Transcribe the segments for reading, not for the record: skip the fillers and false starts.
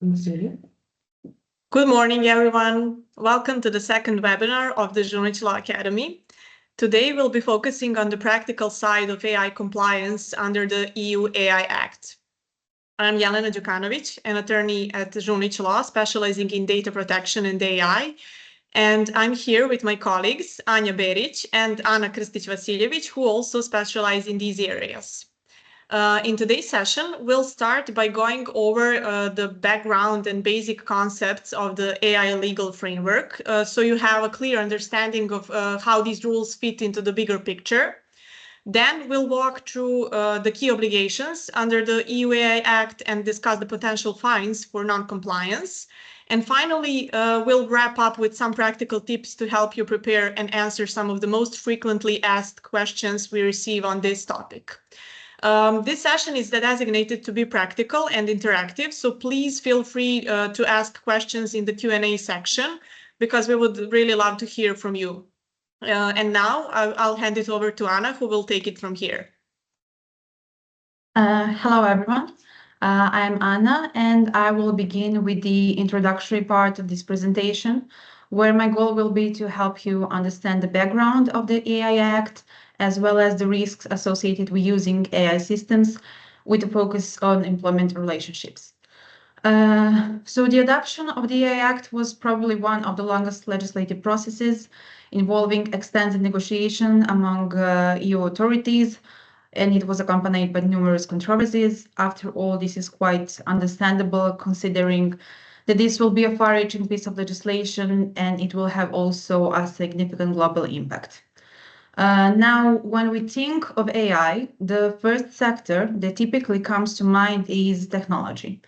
Good morning, everyone. Welcome to the second webinar of the Žunić Law Academy. Today, we'll be focusing on the practical side of AI compliance under the EU AI Act. I'm Jelena Đukanović, an attorney at Žunić Law, specializing in data protection and AI. And I'm here with my colleagues, Anja Berić and Ana Krstić-Vasiljević, who also specialize in these areas. In today's session, we'll start by going over the background and basic concepts of the AI legal framework, so you have a clear understanding of how these rules fit into the bigger picture. Then we'll walk through the key obligations under the EU AI Act and discuss the potential fines for non-compliance. And finally, we'll wrap up with some practical tips to help you prepare and answer some of the most frequently asked questions we receive on this topic. This session is designated to be practical and interactive, so please feel free to ask questions in the Q&A section, because we would really love to hear from you. And now I'll hand it over to Ana, who will take it from here. Hello, everyone. I'm Ana, and I will begin with the introductory part of this presentation, where my goal will be to help you understand the background of the AI Act, as well as the risks associated with using AI systems with a focus on employment relationships. So the adoption of the AI Act was probably one of the longest legislative processes involving extensive negotiation among EU authorities, and it was accompanied by numerous controversies. After all, this is quite understandable, considering that this will be a far-reaching piece of legislation and it will have also a significant global impact. Now, when we think of AI, the first sector that typically comes to mind is technology.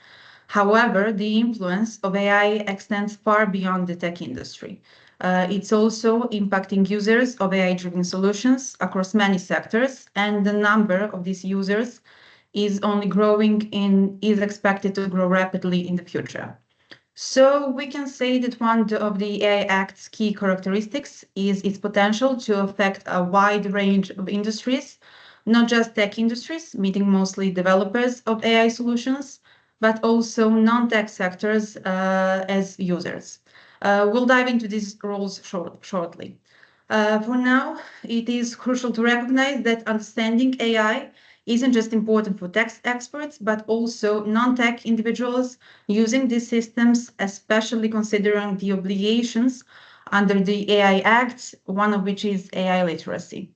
However, the influence of AI extends far beyond the tech industry. It's also impacting users of AI-driven solutions across many sectors, and the number of these users is only growing and is expected to grow rapidly in the future. So we can say that one of the AI Act's key characteristics is its potential to affect a wide range of industries, not just tech industries, meaning mostly developers of AI solutions, but also non-tech sectors as users. We'll dive into these roles shortly. For now, it is crucial to recognize that understanding AI isn't just important for tech experts, but also non-tech individuals using these systems, especially considering the obligations under the AI Act, one of which is AI literacy.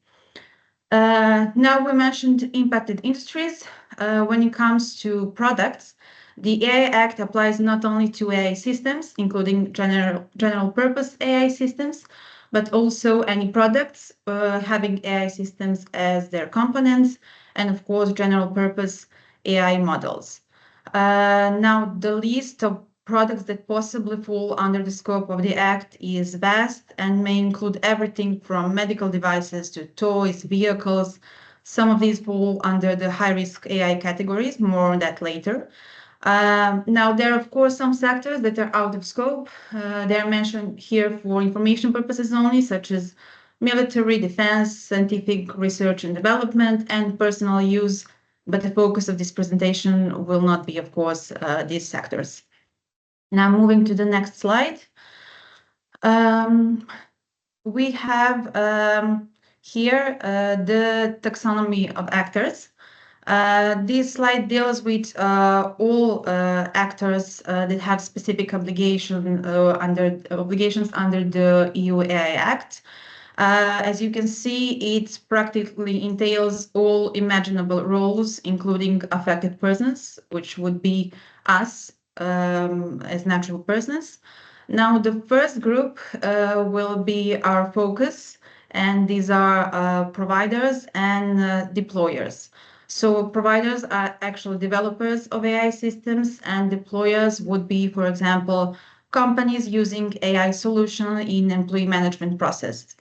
Now, we mentioned impacted industries. When it comes to products, the AI Act applies not only to AI systems, including general purpose AI systems, but also any products having AI systems as their components, and of course, general purpose AI models. Now, the list of products that possibly fall under the scope of the Act is vast and may include everything from medical devices to toys, vehicles. Some of these fall under the high-risk AI categories, more on that later. Now, there are, of course, some sectors that are out of scope. They are mentioned here for information purposes only, such as military, defense, scientific research and development, and personal use. But the focus of this presentation will not be, of course, these sectors. Now, moving to the next slide. We have here the taxonomy of actors. This slide deals with all actors that have specific obligations under the EU AI Act. As you can see, it practically entails all imaginable roles, including affected persons, which would be us as natural persons. Now, the first group will be our focus, and these are providers and deployers. So providers are actual developers of AI systems, and deployers would be, for example, companies using AI solution in employee management process.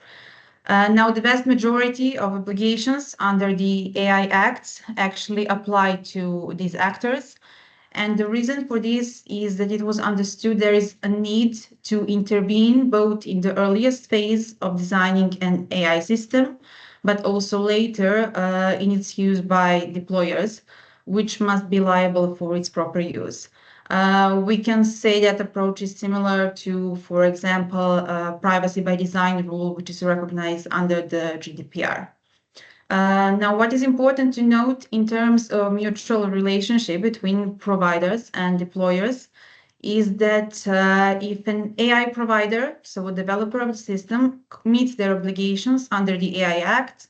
Now, the vast majority of obligations under the AI Act actually apply to these actors. And the reason for this is that it was understood there is a need to intervene both in the earliest phase of designing an AI system, but also later in its use by deployers, which must be liable for its proper use. We can say that approach is similar to, for example, privacy by design rule, which is recognized under the GDPR. Now, what is important to note in terms of mutual relationship between providers and deployers is that if an AI provider, so a developer of the system, meets their obligations under the AI Act,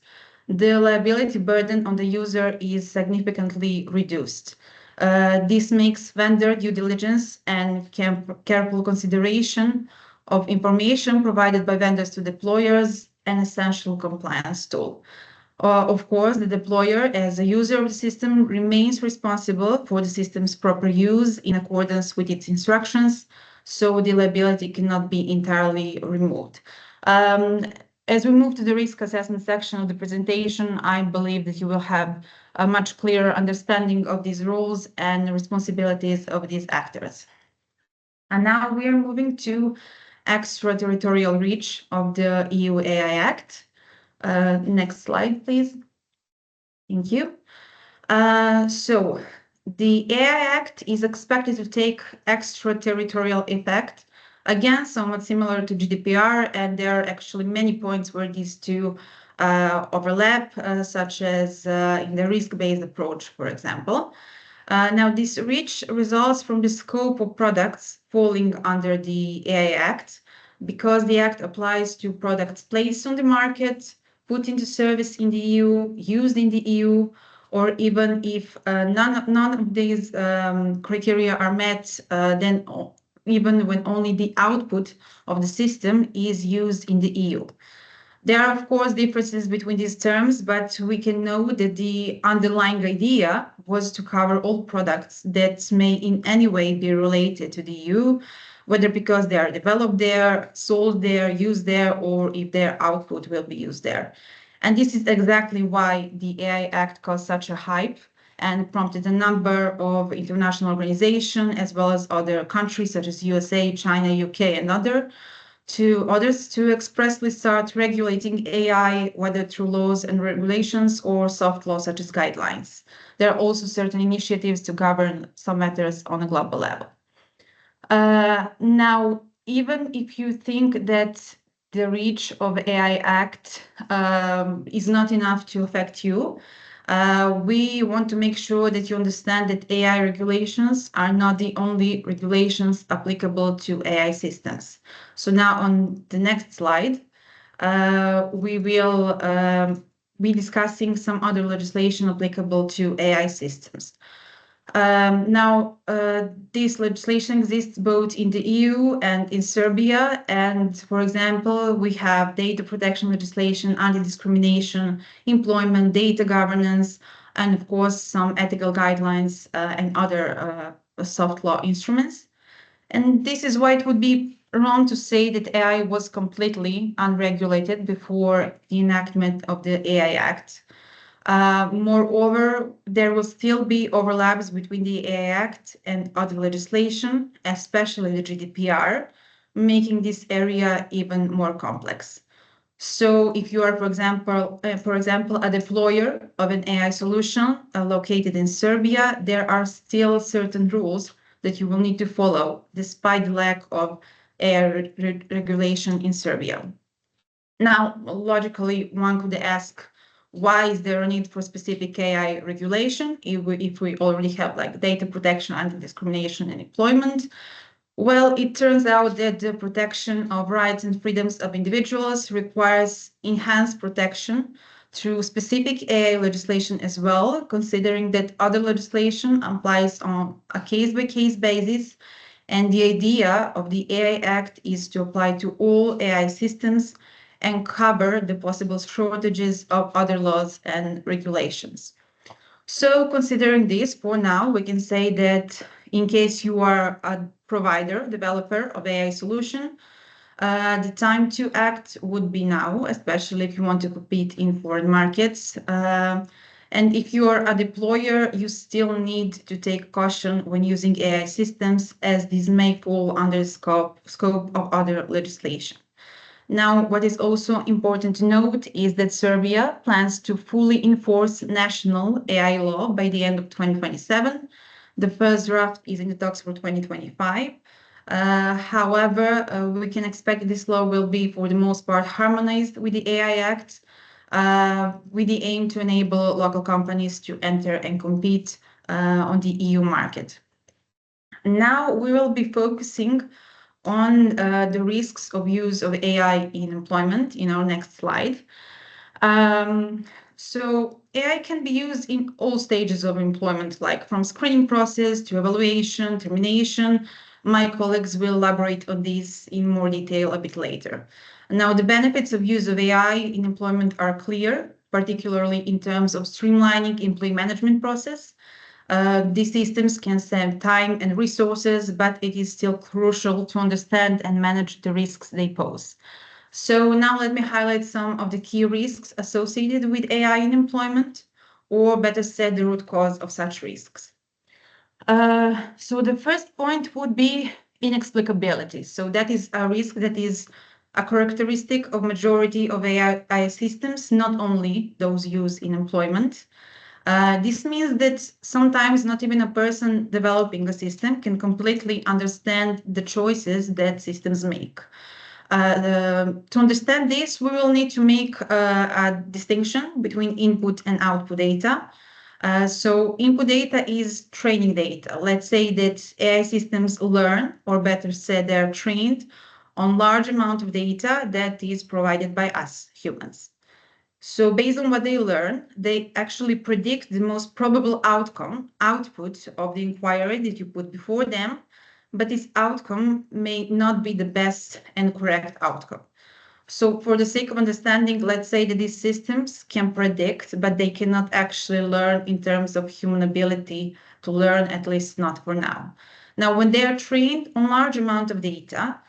the liability burden on the user is significantly reduced. This makes vendor due diligence and careful consideration of information provided by vendors to deployers an essential compliance tool. Of course, the deployer, as a user of the system, remains responsible for the system's proper use in accordance with its instructions, so the liability cannot be entirely removed. As we move to the risk assessment section of the presentation, I believe that you will have a much clearer understanding of these rules and responsibilities of these actors. And now we are moving to extraterritorial reach of the EU AI Act. Next slide, please. Thank you. So the AI Act is expected to take extraterritorial effect, again, somewhat similar to GDPR, and there are actually many points where these two overlap, such as in the risk-based approach, for example. Now, this reach results from the scope of products falling under the AI Act, because the Act applies to products placed on the market, put into service in the EU, used in the EU, or even if none of these criteria are met, then even when only the output of the system is used in the EU. There are, of course, differences between these terms, but we can know that the underlying idea was to cover all products that may in any way be related to the EU, whether because they are developed there, sold there, used there, or if their output will be used there. And this is exactly why the AI Act caused such a hype and prompted a number of international organizations, as well as other countries such as USA, China, UK, and others to expressly start regulating AI, whether through laws and regulations or soft laws such as guidelines. There are also certain initiatives to govern some matters on a global level. Now, even if you think that the reach of AI Act is not enough to affect you, we want to make sure that you understand that AI regulations are not the only regulations applicable to AI systems. So now on the next slide, we will be discussing some other legislation applicable to AI systems. Now, this legislation exists both in the EU and in Serbia. And for example, we have data protection legislation, anti-discrimination, employment, data governance, and of course, some ethical guidelines and other soft law instruments. And this is why it would be wrong to say that AI was completely unregulated before the enactment of the AI Act. Moreover, there will still be overlaps between the AI Act and other legislation, especially the GDPR, making this area even more complex. So if you are, for example, a deployer of an AI solution located in Serbia, there are still certain rules that you will need to follow, despite the lack of AI regulation in Serbia. Now, logically, one could ask, why is there a need for specific AI regulation if we already have like data protection, anti-discrimination, and employment? Well, it turns out that the protection of rights and freedoms of individuals requires enhanced protection through specific AI legislation as well, considering that other legislation applies on a case-by-case basis. And the idea of the AI Act is to apply to all AI systems and cover the possible shortages of other laws and regulations. So considering this, for now, we can say that in case you are a provider, developer of AI solution, the time to act would be now, especially if you want to compete in foreign markets. And if you are a deployer, you still need to take caution when using AI systems, as these may fall under scope of other legislation. Now, what is also important to note is that Serbia plans to fully enforce national AI law by the end of 2027. The first draft is in the talks for 2025. However, we can expect this law will be, for the most part, harmonized with the AI Act, with the aim to enable local companies to enter and compete on the EU market. Now we will be focusing on the risks of use of AI in employment in our next slide. So AI can be used in all stages of employment, like from screening process to evaluation, termination. My colleagues will elaborate on this in more detail a bit later. Now, the benefits of use of AI in employment are clear, particularly in terms of streamlining employee management process. These systems can save time and resources, but it is still crucial to understand and manage the risks they pose. So now let me highlight some of the key risks associated with AI in employment, or better said, the root cause of such risks. So the first point would be inexplicability. So that is a risk that is a characteristic of majority of AI systems, not only those used in employment. This means that sometimes not even a person developing a system can completely understand the choices that systems make. To understand this, we will need to make a distinction between input and output data. So input data is training data. Let's say that AI systems learn, or better said, they're trained on large amount of data that is provided by us humans. So based on what they learn, they actually predict the most probable output of the inquiry that you put before them, but this outcome may not be the best and correct outcome. So for the sake of understanding, let's say that these systems can predict, but they cannot actually learn in terms of human ability to learn, at least not for now. Now, when they are trained on large amount of data,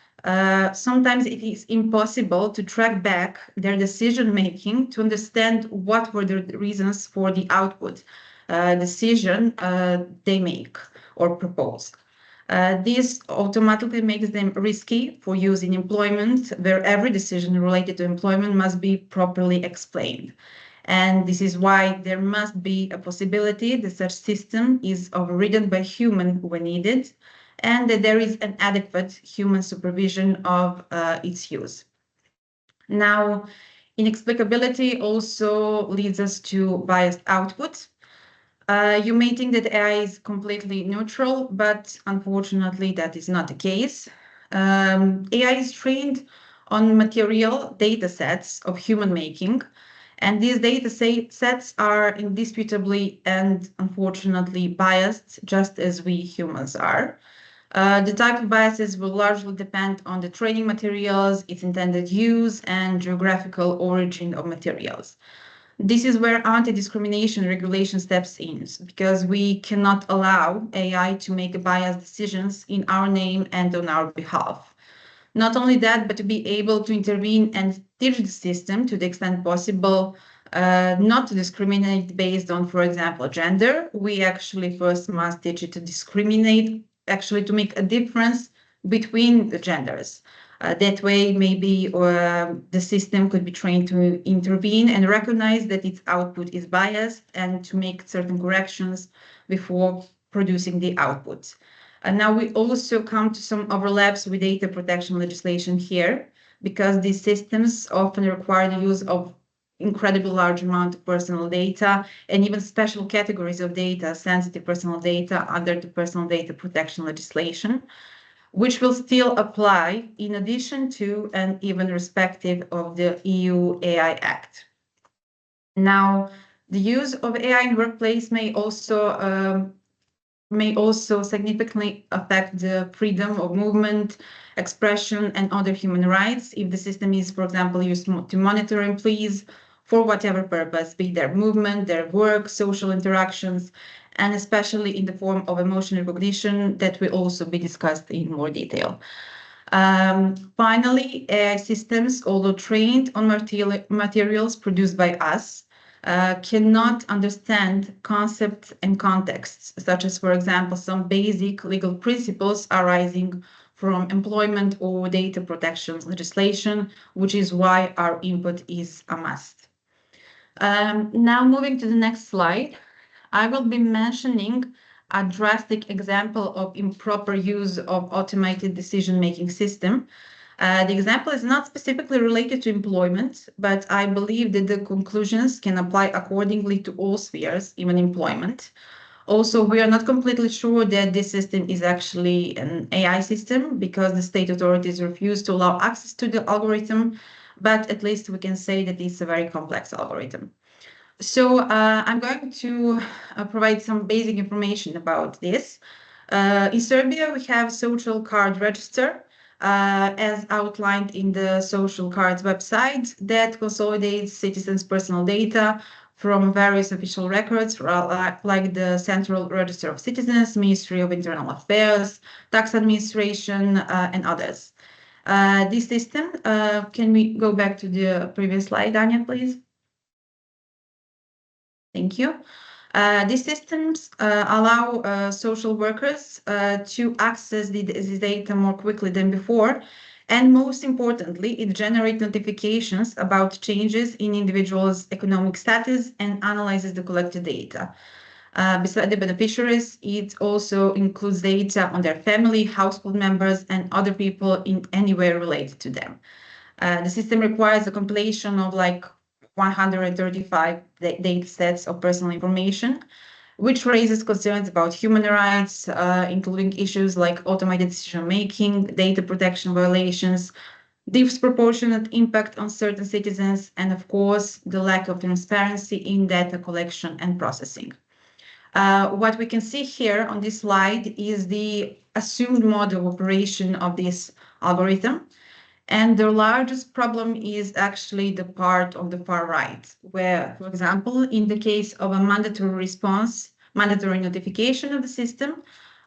sometimes it is impossible to track back their decision-making to understand what were the reasons for the output decision they make or propose. This automatically makes them risky for use in employment, where every decision related to employment must be properly explained. And this is why there must be a possibility that such system is overridden by human when needed, and that there is an adequate human supervision of its use. Now, inexplicability also leads us to biased output. You may think that AI is completely neutral, but unfortunately that is not the case. AI is trained on material data sets of human making, and these data sets are indisputably and unfortunately biased, just as we humans are. The type of biases will largely depend on the training materials, its intended use, and geographical origin of materials. This is where anti-discrimination regulation steps in, because we cannot allow AI to make biased decisions in our name and on our behalf. Not only that, but to be able to intervene and teach the system to the extent possible, not to discriminate based on, for example, gender. We actually first must teach it to discriminate, actually to make a difference between the genders. That way, maybe the system could be trained to intervene and recognize that its output is biased and to make certain corrections before producing the output. And now we also come to some overlaps with data protection legislation here, because these systems often require the use of incredibly large amount of personal data and even special categories of data, sensitive personal data under the personal data protection legislation, which will still apply in addition to and even irrespective of the EU AI Act. Now, the use of AI in workplace may also significantly affect the freedom of movement, expression, and other human rights if the system is, for example, used to monitor employees for whatever purpose, be their movement, their work, social interactions, and especially in the form of emotion recognition that will also be discussed in more detail. Finally, AI systems, although trained on materials produced by us, cannot understand concepts and contexts, such as, for example, some basic legal principles arising from employment or data protection legislation, which is why our input is a must. Now moving to the next slide, I will be mentioning a drastic example of improper use of automated decision-making system. The example is not specifically related to employment, but I believe that the conclusions can apply accordingly to all spheres, even employment. Also, we are not completely sure that this system is actually an AI system because the state authorities refuse to allow access to the algorithm, but at least we can say that it's a very complex algorithm. So I'm going to provide some basic information about this. In Serbia, we have social card register, as outlined in the social cards website that consolidates citizens' personal data from various official records, like the Central Register of Citizens, Ministry of Internal Affairs, Tax Administration, and others. This system, can we go back to the previous slide, Anya, please? Thank you. These systems allow social workers to access this data more quickly than before. And most importantly, it generates notifications about changes in individuals' economic status and analyzes the collected data. Besides the beneficiaries, it also includes data on their family, household members, and other people in any way related to them. The system requires a compilation of like 135 data sets of personal information, which raises concerns about human rights, including issues like automated decision-making, data protection violations, disproportionate impact on certain citizens, and of course, the lack of transparency in data collection and processing. What we can see here on this slide is the assumed mode of operation of this algorithm. And the largest problem is actually the part of the far right, where, for example, in the case of a mandatory response, mandatory notification of the system,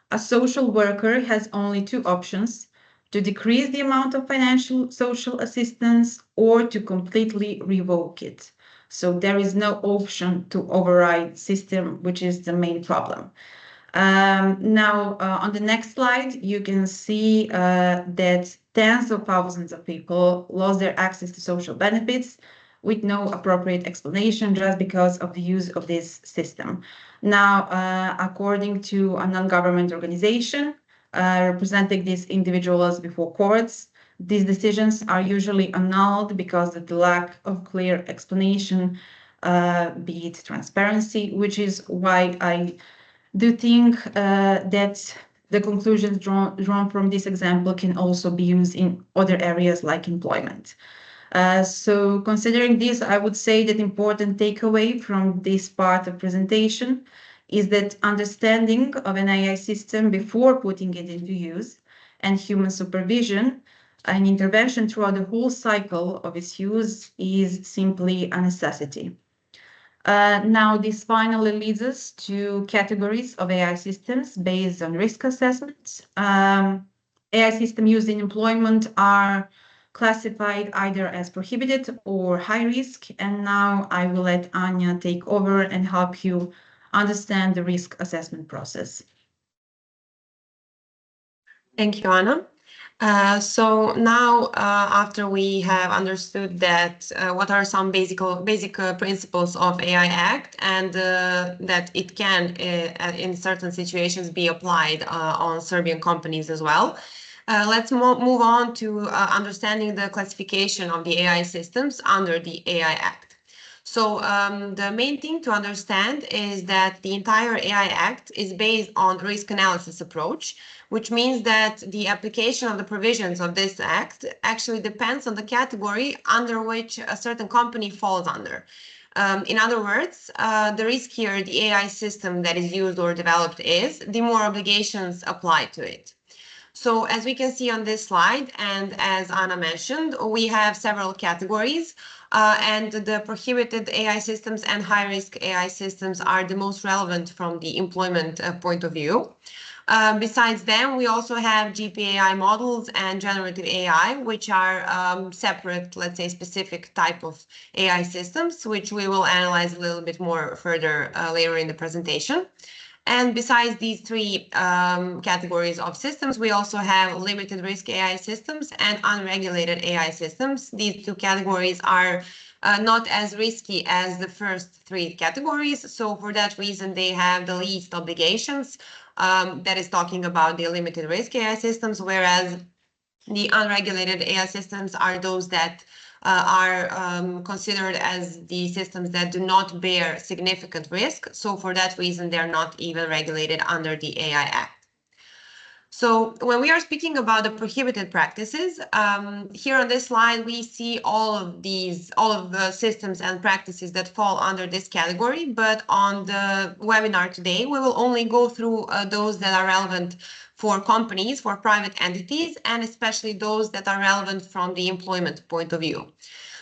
a social worker has only two options: to decrease the amount of financial social assistance or to completely revoke it. So there is no option to override system, which is the main problem. Now, on the next slide, you can see that tens of thousands of people lost their access to social benefits with no appropriate explanation just because of the use of this system. Now, according to a non-government organization representing these individuals before courts, these decisions are usually annulled because of the lack of clear explanation, be it transparency, which is why I do think that the conclusions drawn from this example can also be used in other areas like employment. So considering this, I would say that important takeaway from this part of presentation is that understanding of an AI system before putting it into use and human supervision and intervention throughout the whole cycle of its use is simply a necessity. Now, this finally leads us to categories of AI systems based on risk assessments. AI systems used in employment are classified either as prohibited or high risk. And now I will let Anya take over and help you understand the risk assessment process. Thank you, Anna. So now, after we have understood that what are some basic principles of AI Act and that it can, in certain situations, be applied on Serbian companies as well, let's move on to understanding the classification of the AI systems under the AI Act. So the main thing to understand is that the entire AI Act is based on risk analysis approach, which means that the application of the provisions of this act actually depends on the category under which a certain company falls under. In other words, the riskier the AI system that is used or developed is, the more obligations apply to it. So as we can see on this slide, and as Anna mentioned, we have several categories, and the prohibited AI systems and high-risk AI systems are the most relevant from the employment point of view. Besides them, we also have GPAI models and generative AI, which are separate, let's say, specific type of AI systems, which we will analyze a little bit more further later in the presentation. And besides these three categories of systems, we also have limited risk AI systems and unregulated AI systems. These two categories are not as risky as the first three categories. So for that reason, they have the least obligations. That is talking about the limited risk AI systems, whereas the unregulated AI systems are those that are considered as the systems that do not bear significant risk. So for that reason, they're not even regulated under the AI Act. So when we are speaking about the prohibited practices, here on this slide, we see all of the systems and practices that fall under this category. But on the webinar today, we will only go through those that are relevant for companies, for private entities, and especially those that are relevant from the employment point of view.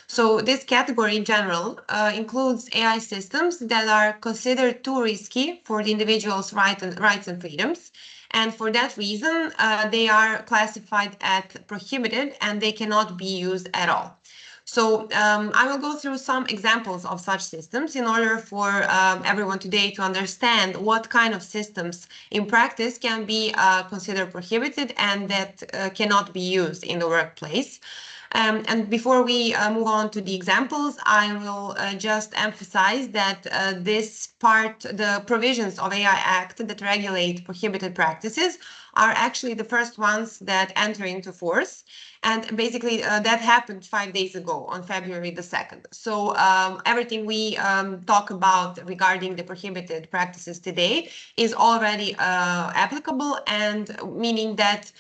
So this category in general includes AI systems that are considered too risky for the individual's rights and freedoms. And for that reason, they are classified as prohibited and they cannot be used at all. So I will go through some examples of such systems in order for everyone today to understand what kind of systems in practice can be considered prohibited and that cannot be used in the workplace. And before we move on to the examples, I will just emphasize that the provisions of AI Act that regulate prohibited practices are actually the first ones that enter into force. And basically that happened 5 days ago on February the 2nd. So everything we talk about regarding the prohibited practices today is already applicable, and meaning that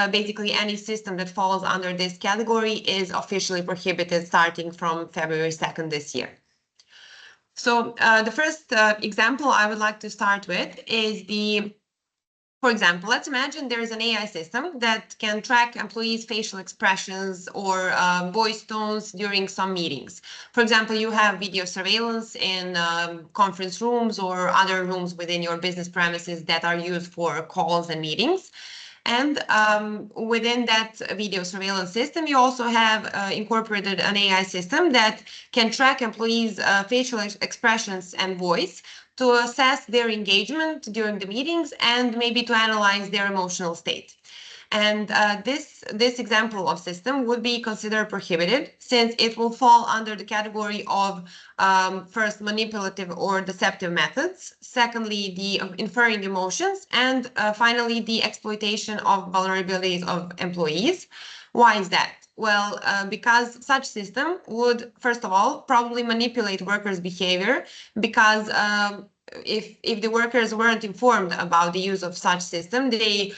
basically any system that falls under this category is officially prohibited starting from February 2nd this year. So the first example I would like to start with is for example, let's imagine there is an AI system that can track employees' facial expressions or voice tones during some meetings. For example, you have video surveillance in conference rooms or other rooms within your business premises that are used for calls and meetings. And within that video surveillance system, you also have incorporated an AI system that can track employees' facial expressions and voice to assess their engagement during the meetings and maybe to analyze their emotional state. And this example of system would be considered prohibited since it will fall under the category of first, manipulative or deceptive methods, secondly, the inferring emotions, and finally, the exploitation of vulnerabilities of employees. Why is that? Well, because such system would, first of all, probably manipulate workers' behavior, because if the workers weren't informed about the use of such system, they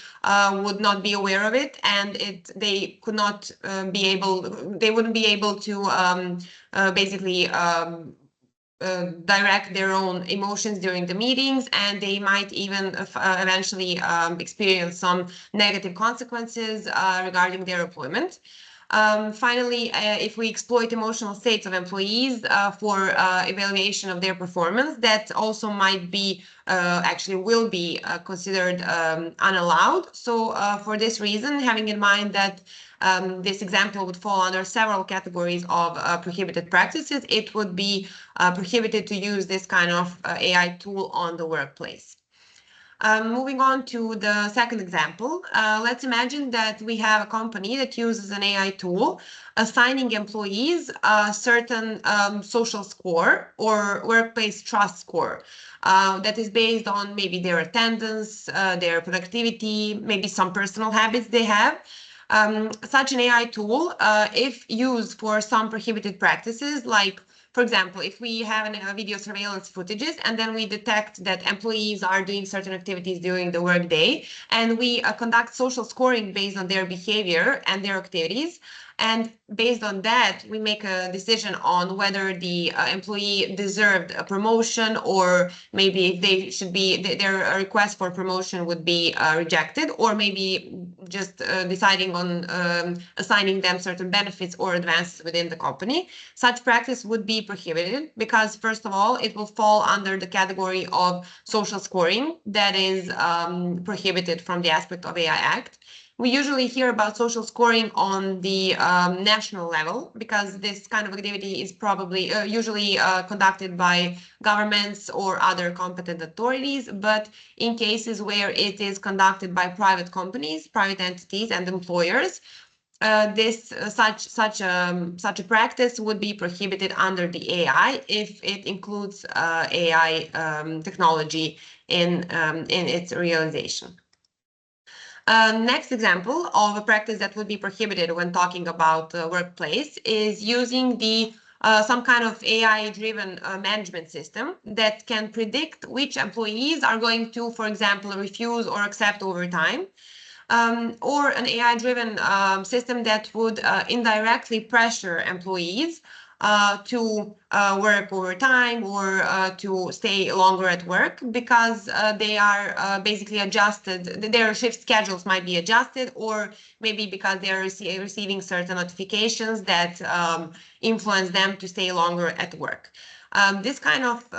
would not be aware of it, and they wouldn't be able to basically direct their own emotions during the meetings, and they might even eventually experience some negative consequences regarding their employment. Finally, if we exploit emotional states of employees for evaluation of their performance, that also might be, actually will be considered unallowed. So for this reason, having in mind that this example would fall under several categories of prohibited practices, it would be prohibited to use this kind of AI tool on the workplace. Moving on to the second example, let's imagine that we have a company that uses an AI tool assigning employees a certain social score or workplace trust score that is based on maybe their attendance, their productivity, maybe some personal habits they have. Such an AI tool, if used for some prohibited practices, like for example, if we have video surveillance footages and then we detect that employees are doing certain activities during the workday, and we conduct social scoring based on their behavior and their activities, and based on that, we make a decision on whether the employee deserved a promotion, or maybe if they should be, their request for promotion would be rejected, or maybe just deciding on assigning them certain benefits or advances within the company. Such practice would be prohibited because, first of all, it will fall under the category of social scoring that is prohibited from the aspect of AI Act. We usually hear about social scoring on the national level because this kind of activity is probably usually conducted by governments or other competent authorities. But in cases where it is conducted by private companies, private entities, and employers, such a practice would be prohibited under the AI if it includes AI technology in its realization. Next example of a practice that would be prohibited when talking about the workplace is using some kind of AI-driven management system that can predict which employees are going to, for example, refuse or accept overtime. Or an AI-driven system that would indirectly pressure employees to work overtime or to stay longer at work because they are basically adjusted, their shift schedules might be adjusted, or maybe because they are receiving certain notifications that influence them to stay longer at work. This kind of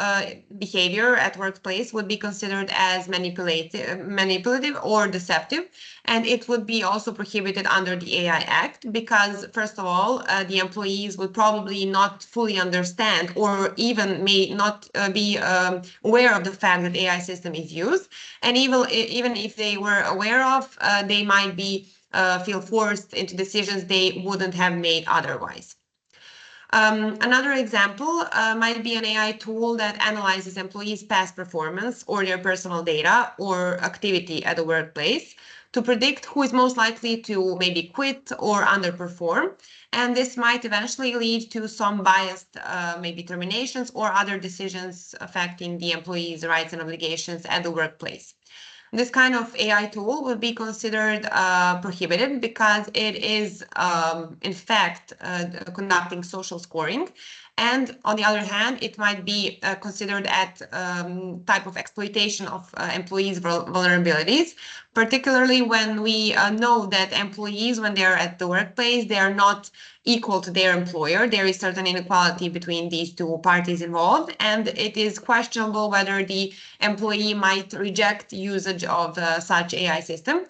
behavior at workplace would be considered as manipulative or deceptive, and it would be also prohibited under the AI Act because, first of all, the employees would probably not fully understand or even may not be aware of the fact that AI system is used, and even if they were aware of, they might be feel forced into decisions they wouldn't have made otherwise. Another example might be an AI tool that analyzes employees' past performance or their personal data or activity at the workplace to predict who is most likely to maybe quit or underperform. And this might eventually lead to some biased maybe terminations or other decisions affecting the employees' rights and obligations at the workplace. This kind of AI tool would be considered prohibited because it is, in fact, conducting social scoring. And on the other hand, it might be considered at type of exploitation of employees' vulnerabilities, particularly when we know that employees, when they're at the workplace, they are not equal to their employer. There is certain inequality between these two parties involved, and it is questionable whether the employee might reject usage of such AI system.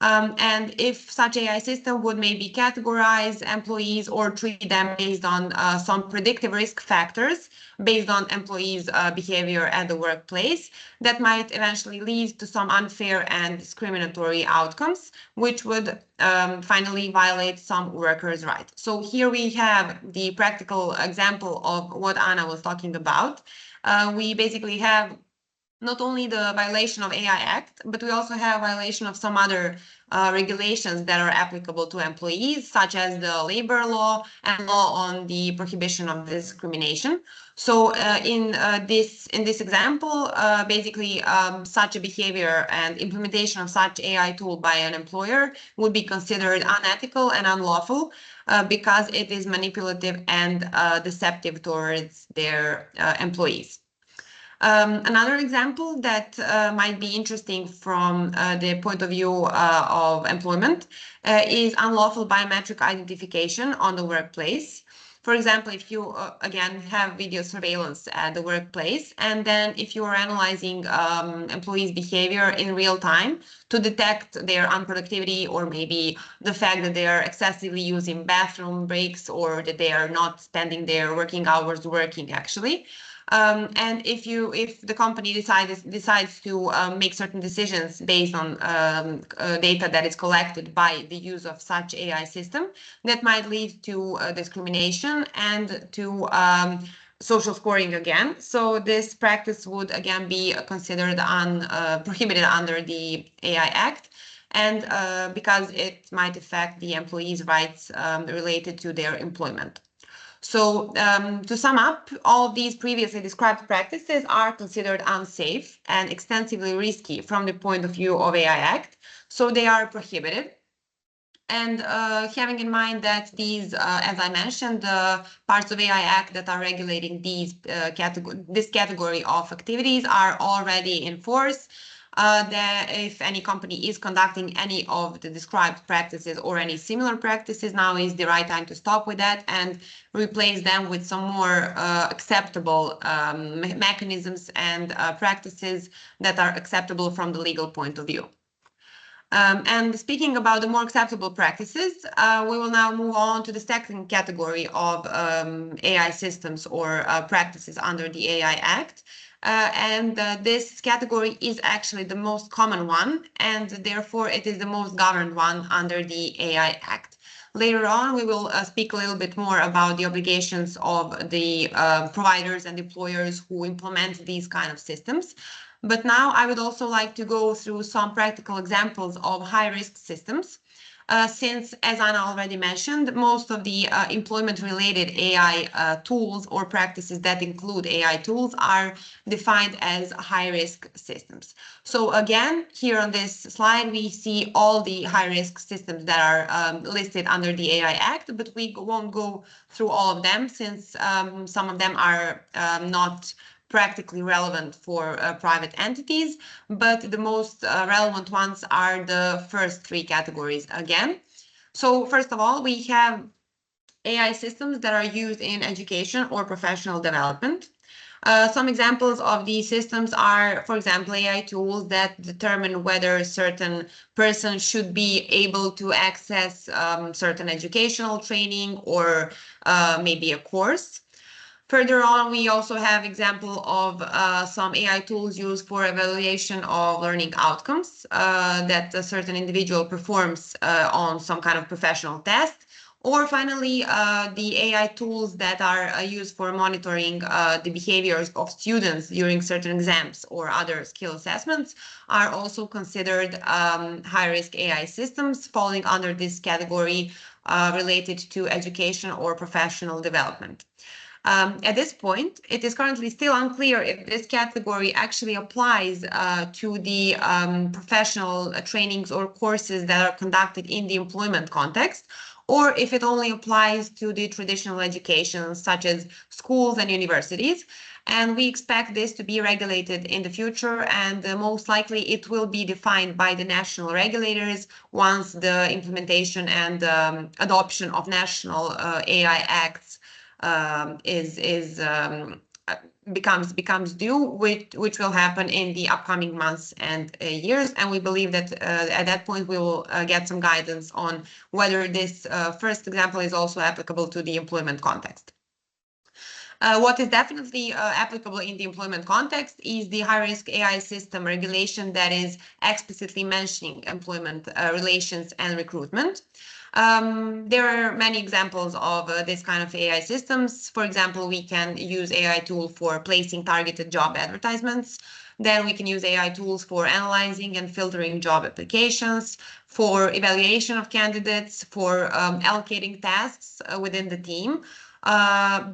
And if such AI system would maybe categorize employees or treat them based on some predictive risk factors based on employees' behavior at the workplace, that might eventually lead to some unfair and discriminatory outcomes, which would finally violate some workers' rights. So here we have the practical example of what Anna was talking about. We basically have not only the violation of AI Act, but we also have violation of some other regulations that are applicable to employees, such as the labor law and law on the prohibition of discrimination. So in this example, basically such a behavior and implementation of such AI tool by an employer would be considered unethical and unlawful because it is manipulative and deceptive towards their employees. Another example that might be interesting from the point of view of employment is unlawful biometric identification on the workplace. For example, if you, again, have video surveillance at the workplace, and then if you are analyzing employees' behavior in real time to detect their unproductivity or maybe the fact that they are excessively using bathroom breaks or that they are not spending their working hours working actually, and if the company decides to make certain decisions based on data that is collected by the use of such AI system, that might lead to discrimination and to social scoring again. So this practice would again be considered prohibited under the AI Act, and because it might affect the employees' rights related to their employment. So to sum up, all of these previously described practices are considered unsafe and extensively risky from the point of view of AI Act, so they are prohibited. And having in mind that these, as I mentioned, the parts of AI Act that are regulating this category of activities are already in force, that if any company is conducting any of the described practices or any similar practices, now is the right time to stop with that and replace them with some more acceptable mechanisms and practices that are acceptable from the legal point of view. And speaking about the more acceptable practices, we will now move on to the second category of AI systems or practices under the AI Act. And this category is actually the most common one, and therefore it is the most governed one under the AI Act. Later on, we will speak a little bit more about the obligations of the providers and employers who implement these kind of systems. But now I would also like to go through some practical examples of high-risk systems. Since, as Anna already mentioned, most of the employment-related AI tools or practices that include AI tools are defined as high-risk systems. So again, here on this slide, we see all the high-risk systems that are listed under the AI Act, but we won't go through all of them since some of them are not practically relevant for private entities, but the most relevant ones are the first three categories again. So first of all, we have AI systems that are used in education or professional development. Some examples of these systems are, for example, AI tools that determine whether a certain person should be able to access certain educational training or maybe a course. Further on, we also have example of some AI tools used for evaluation of learning outcomes that a certain individual performs on some kind of professional test. Or finally, the AI tools that are used for monitoring the behaviors of students during certain exams or other skill assessments are also considered high-risk AI systems falling under this category related to education or professional development. At this point, it is currently still unclear if this category actually applies to the professional trainings or courses that are conducted in the employment context, or if it only applies to the traditional education, such as schools and universities. And we expect this to be regulated in the future, and most likely it will be defined by the national regulators once the implementation and adoption of national AI acts becomes due, which will happen in the upcoming months and years. And we believe that at that point we will get some guidance on whether this first example is also applicable to the employment context. What is definitely applicable in the employment context is the high-risk AI system regulation that is explicitly mentioning employment relations and recruitment. There are many examples of this kind of AI systems. For example, we can use AI tool for placing targeted job advertisements. Then we can use AI tools for analyzing and filtering job applications, for evaluation of candidates, for allocating tasks within the team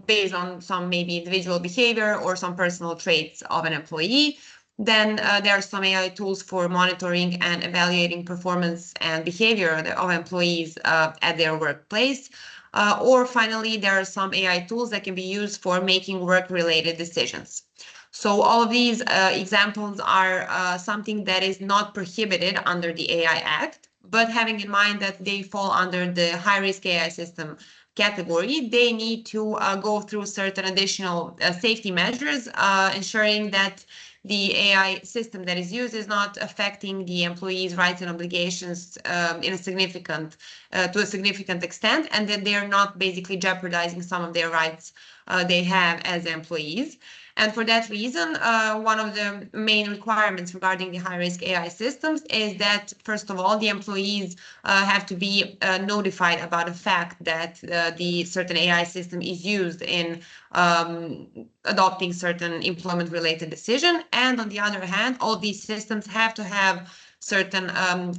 based on some maybe individual behavior or some personal traits of an employee. Then there are some AI tools for monitoring and evaluating performance and behavior of employees at their workplace. Or finally, there are some AI tools that can be used for making work-related decisions. So all of these examples are something that is not prohibited under the AI Act, but having in mind that they fall under the high-risk AI system category, they need to go through certain additional safety measures, ensuring that the AI system that is used is not affecting the employees' rights and obligations to a significant extent, and that they are not basically jeopardizing some of their rights they have as employees. And for that reason, one of the main requirements regarding the high-risk AI systems is that, first of all, the employees have to be notified about the fact that the certain AI system is used in adopting certain employment-related decision. And on the other hand, all these systems have to have certain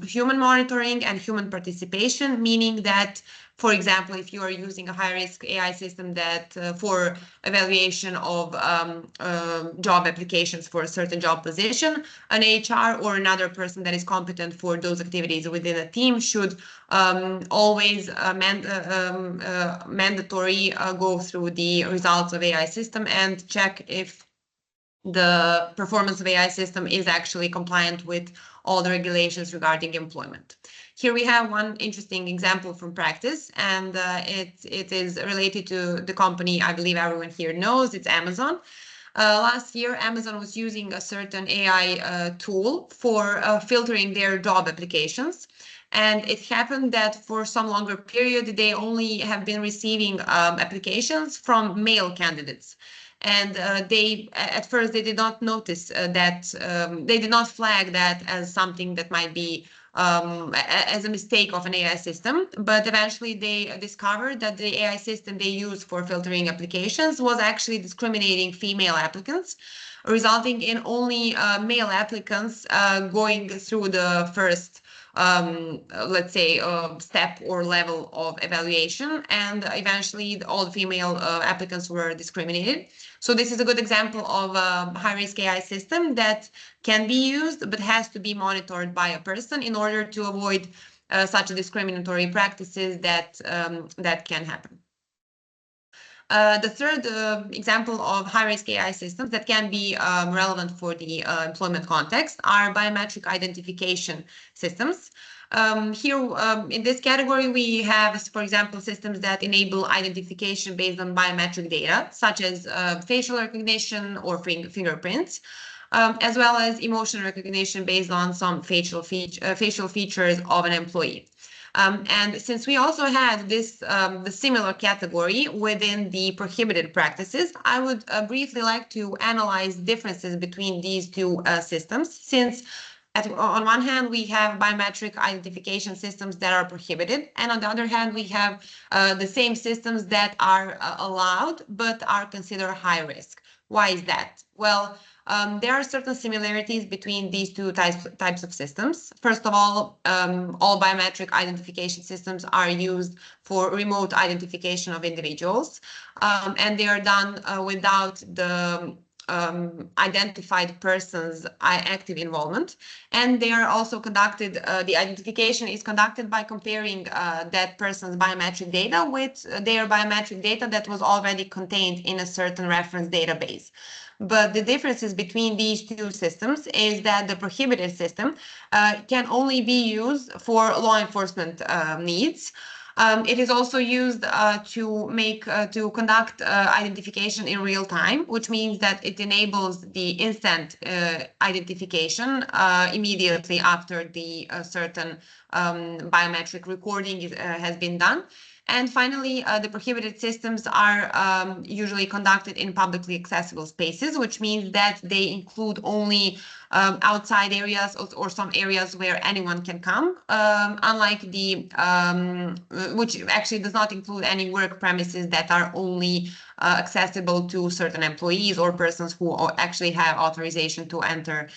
human monitoring and human participation, meaning that, for example, if you are using a high-risk AI system that for evaluation of job applications for a certain job position, an HR or another person that is competent for those activities within a team should always mandatory go through the results of AI system and check if the performance of AI system is actually compliant with all the regulations regarding employment. Here we have one interesting example from practice, and it is related to the company I believe everyone here knows. It's Amazon. Last year, Amazon was using a certain AI tool for filtering their job applications. And it happened that for some longer period, they only have been receiving applications from male candidates. And at first they did not notice that they did not flag that as something that might be as a mistake of an AI system, but eventually they discovered that the AI system they used for filtering applications was actually discriminating female applicants, resulting in only male applicants going through the first let's say step or level of evaluation, and eventually all the female applicants were discriminated. So this is a good example of a high-risk AI system that can be used but has to be monitored by a person in order to avoid such discriminatory practices that can happen. The third example of high-risk AI systems that can be relevant for the employment context are biometric identification systems. Here, in this category, we have, for example, systems that enable identification based on biometric data, such as facial recognition or fingerprints, as well as emotion recognition based on some facial features of an employee. And since we also had this the similar category within the prohibited practices, I would briefly like to analyze differences between these two systems, since on one hand, we have biometric identification systems that are prohibited, and on the other hand, we have the same systems that are allowed but are considered high risk. Why is that? Well, there are certain similarities between these two types of systems. First of all biometric identification systems are used for remote identification of individuals, and they are done without the identified person's active involvement, and they are also conducted, the identification is conducted by comparing that person's biometric data with their biometric data that was already contained in a certain reference database. But the differences between these two systems is that the prohibited system can only be used for law enforcement needs. It is also used to conduct identification in real time, which means that it enables the instant identification immediately after the certain biometric recording has been done. And finally, the prohibited systems are usually conducted in publicly accessible spaces, which means that they include only outside areas or some areas where anyone can come, unlike the, which actually does not include any work premises that are only accessible to certain employees or persons who actually have authorization to enter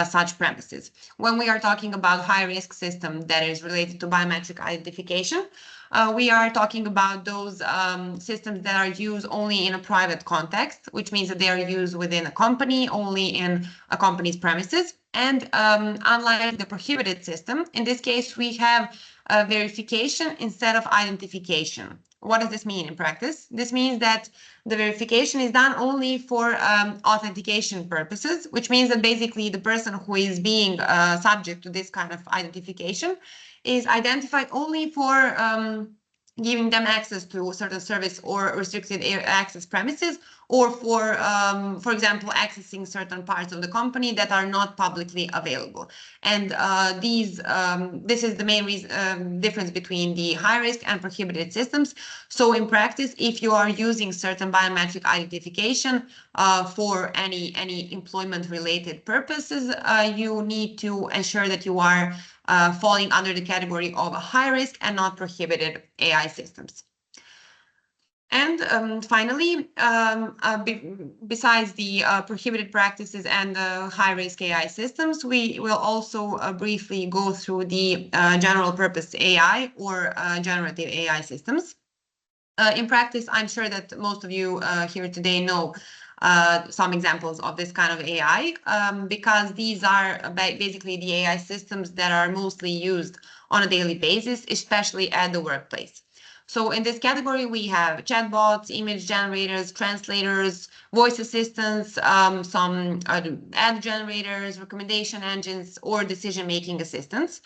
such premises. When we are talking about high-risk system that is related to biometric identification, we are talking about those systems that are used only in a private context, which means that they are used within a company, only in a company's premises. And unlike the prohibited system, in this case, we have verification instead of identification. What does this mean in practice? This means that the verification is done only for authentication purposes, which means that basically the person who is being subject to this kind of identification is identified only for giving them access to certain service or restricted access premises, or for example, accessing certain parts of the company that are not publicly available. And this is the main difference between the high-risk and prohibited systems. So in practice, if you are using certain biometric identification for any employment-related purposes, you need to ensure that you are falling under the category of high-risk and not prohibited AI systems. And finally, besides the prohibited practices and the high-risk AI systems, we will also briefly go through the general purpose AI or generative AI systems. In practice, I'm sure that most of you here today know some examples of this kind of AI, because these are basically the AI systems that are mostly used on a daily basis, especially at the workplace. So in this category, we have chatbots, image generators, translators, voice assistants, some ad generators, recommendation engines, or decision-making assistants.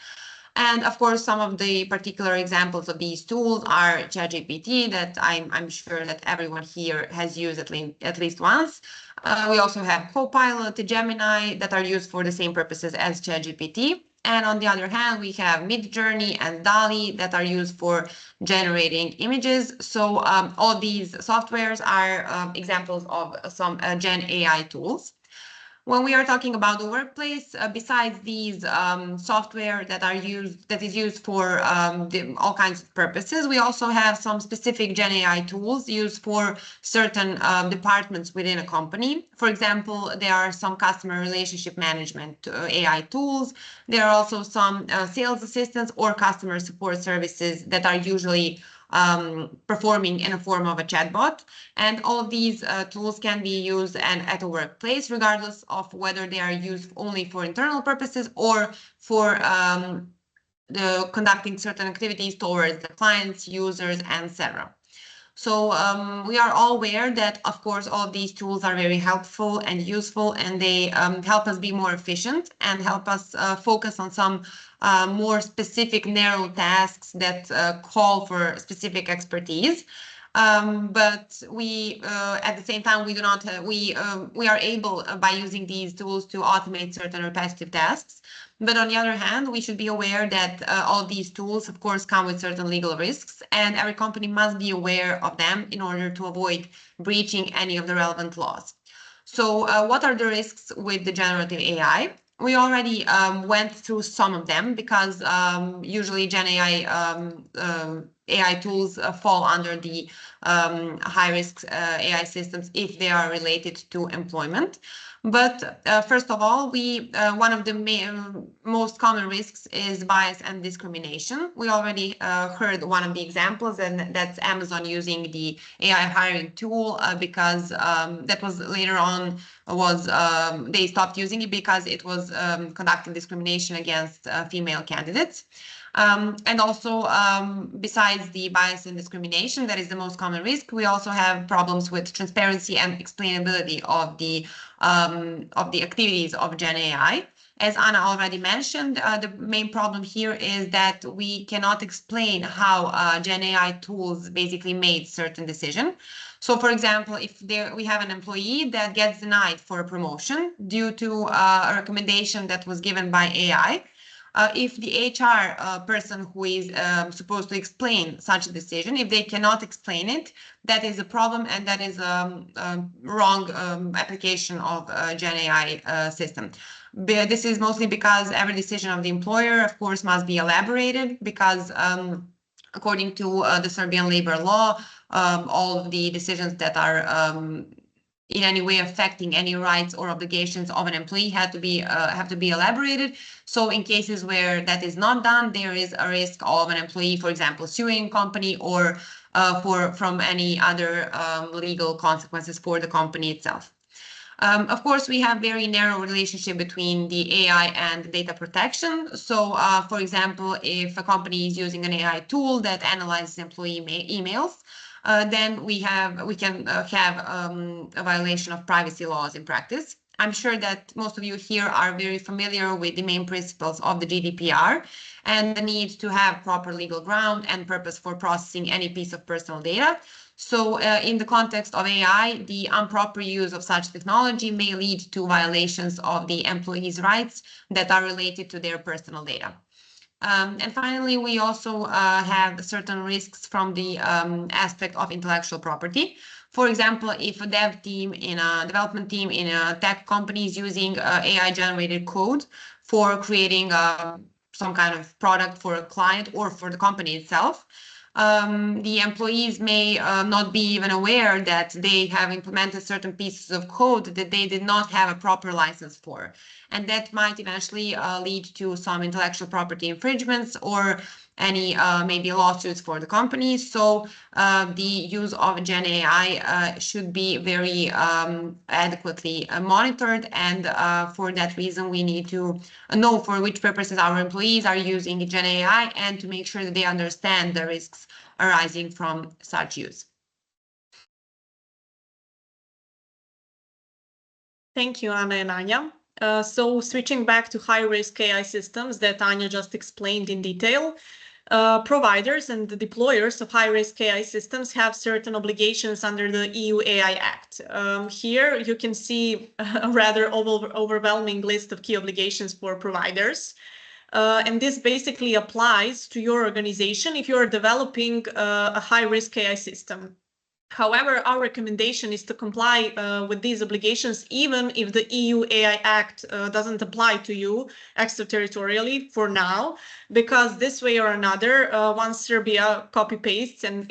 And of course, some of the particular examples of these tools are ChatGPT, that I'm sure that everyone here has used at least once. We also have Copilot, Gemini, that are used for the same purposes as ChatGPT. And on the other hand, we have Midjourney and DALL-E that are used for generating images. So all these softwares are examples of some Gen AI tools. When we are talking about the workplace, besides these software that is used for all kinds of purposes, we also have some specific Gen AI tools used for certain departments within a company. For example, there are some customer relationship management AI tools. There are also some sales assistants or customer support services that are usually performing in a form of a chatbot. And all of these tools can be used at a workplace, regardless of whether they are used only for internal purposes or for conducting certain activities towards the clients, users, etc. So we are all aware that, of course, all of these tools are very helpful and useful, and they help us be more efficient and help us focus on some more specific, narrow tasks that call for specific expertise. But we, at the same time, we do not. We are able, by using these tools, to automate certain repetitive tasks. But on the other hand, we should be aware that all these tools, of course, come with certain legal risks, and every company must be aware of them in order to avoid breaching any of the relevant laws. So what are the risks with the generative AI? We already went through some of them because usually Gen AI tools fall under the high-risk AI systems if they are related to employment. But first of all, one of the most common risks is bias and discrimination. We already heard one of the examples, and that's Amazon using the AI hiring tool because that was later on they stopped using it because it was conducting discrimination against female candidates. And also, besides the bias and discrimination, that is the most common risk, we also have problems with transparency and explainability of the activities of Gen AI. As Anna already mentioned, the main problem here is that we cannot explain how Gen AI tools basically made certain decisions. So, for example, if we have an employee that gets denied for a promotion due to a recommendation that was given by AI, if the HR person who is supposed to explain such a decision, if they cannot explain it, that is a problem, and that is a wrong application of Gen AI system. This is mostly because every decision of the employer, of course, must be elaborated because according to the Serbian labor law, all of the decisions that are in any way affecting any rights or obligations of an employee have to be elaborated. So in cases where that is not done, there is a risk of an employee, for example, suing company or from any other legal consequences for the company itself. Of course, we have very narrow relationship between the AI and data protection. So, for example, if a company is using an AI tool that analyzes employee emails, then we can have a violation of privacy laws in practice. I'm sure that most of you here are very familiar with the main principles of the GDPR and the need to have proper legal ground and purpose for processing any piece of personal data. So in the context of AI, the improper use of such technology may lead to violations of the employees' rights that are related to their personal data. And finally, we also have certain risks from the aspect of intellectual property. For example, if a development team in a tech company is using AI-generated code for creating some kind of product for a client or for the company itself, the employees may not be even aware that they have implemented certain pieces of code that they did not have a proper license for. And that might eventually lead to some intellectual property infringements or any maybe lawsuits for the company. So the use of Gen AI should be very adequately monitored. And for that reason, we need to know for which purposes our employees are using Gen AI and to make sure that they understand the risks arising from such use. Thank you, Anna and Anya. So switching back to high-risk AI systems that Anya just explained in detail, providers and the deployers of high-risk AI systems have certain obligations under the EU AI Act. Here you can see a rather overwhelming list of key obligations for providers. And this basically applies to your organization if you're developing a high-risk AI system. However, our recommendation is to comply with these obligations even if the EU AI Act doesn't apply to you extraterritorially for now, because this way or another, once Serbia copy-pastes, and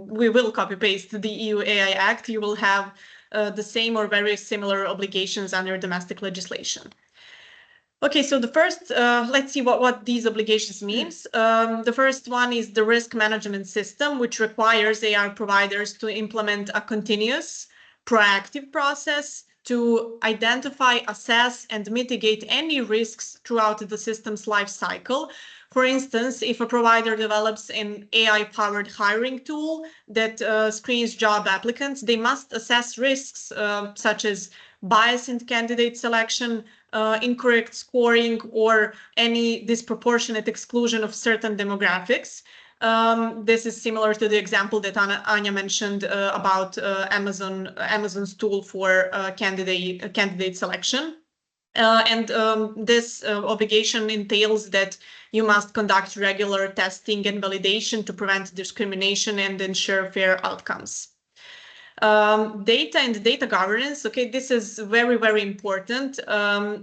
we will copy-paste the EU AI Act, you will have the same or very similar obligations under domestic legislation. Okay, so the first, let's see what these obligations means. The first one is the risk management system, which requires AI providers to implement a continuous, proactive process to identify, assess, and mitigate any risks throughout the system's life cycle. For instance, if a provider develops an AI-powered hiring tool that screens job applicants, they must assess risks such as bias in candidate selection, incorrect scoring, or any disproportionate exclusion of certain demographics. This is similar to the example that Anya mentioned about Amazon's tool for candidate selection. This obligation entails that you must conduct regular testing and validation to prevent discrimination and ensure fair outcomes. Data and data governance. Okay, this is very, very important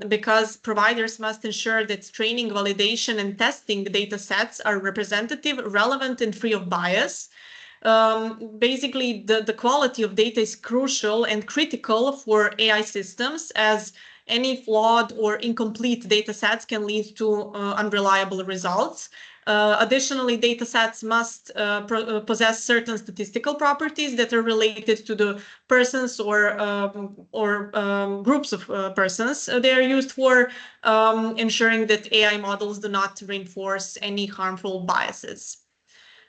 because providers must ensure that training, validation, and testing data sets are representative, relevant, and free of bias. Basically, the quality of data is crucial and critical for AI systems, as any flawed or incomplete data sets can lead to unreliable results. Additionally, data sets must possess certain statistical properties that are related to the persons or groups of persons they are used for, ensuring that AI models do not reinforce any harmful biases.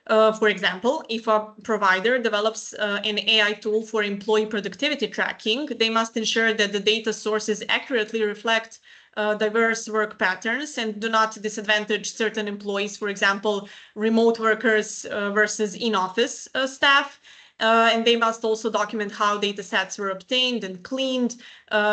For example, if a provider develops an AI tool for employee productivity tracking, they must ensure that the data sources accurately reflect diverse work patterns and do not disadvantage certain employees, for example, remote workers versus in-office staff. And they must also document how data sets were obtained and cleaned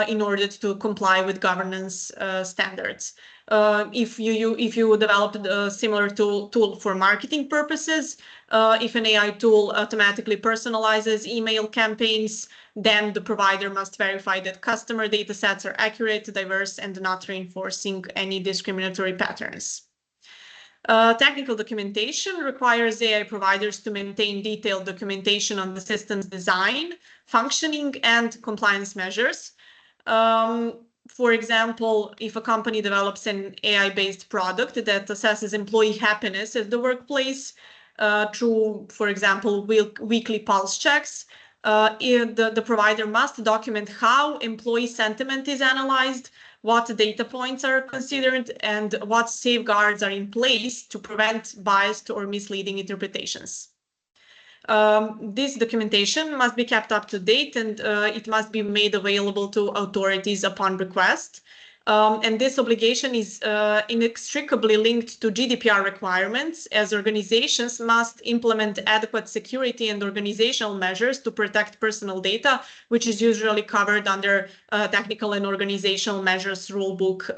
in order to comply with governance standards. If you developed a similar tool for marketing purposes, if an AI tool automatically personalizes email campaigns, then the provider must verify that customer data sets are accurate, diverse, and not reinforcing any discriminatory patterns. Technical documentation requires AI providers to maintain detailed documentation on the system's design, functioning, and compliance measures. For example, if a company develops an AI-based product that assesses employee happiness at the workplace through, for example, weekly pulse checks, the provider must document how employee sentiment is analyzed, what data points are considered, and what safeguards are in place to prevent biased or misleading interpretations. This documentation must be kept up to date, and it must be made available to authorities upon request. And this obligation is inextricably linked to GDPR requirements, as organizations must implement adequate security and organizational measures to protect personal data, which is usually covered under technical and organizational measures rulebook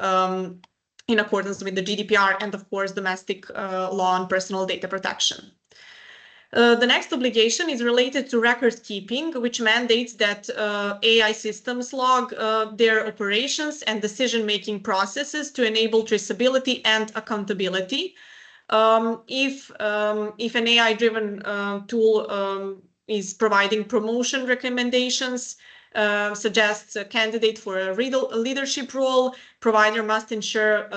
in accordance with the GDPR and, of course, domestic law on personal data protection. The next obligation is related to record keeping, which mandates that AI systems log their operations and decision-making processes to enable traceability and accountability. If an AI-driven tool is providing promotion recommendations, suggests a candidate for a leadership role, provider must ensure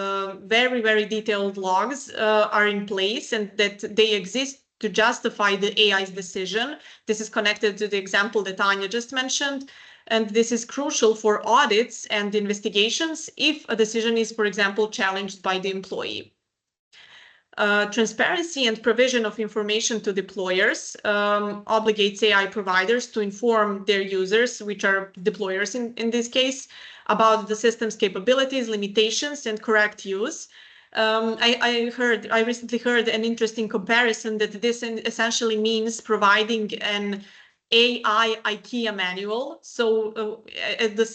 very, very detailed logs are in place and that they exist to justify the AI's decision. This is connected to the example that Anya just mentioned. And this is crucial for audits and investigations if a decision is, for example, challenged by the employee. Transparency and provision of information to deployers obligates AI providers to inform their users, which are deployers in this case, about the system's capabilities, limitations, and correct use. I recently heard an interesting comparison that this essentially means providing an AI IKEA manual. So the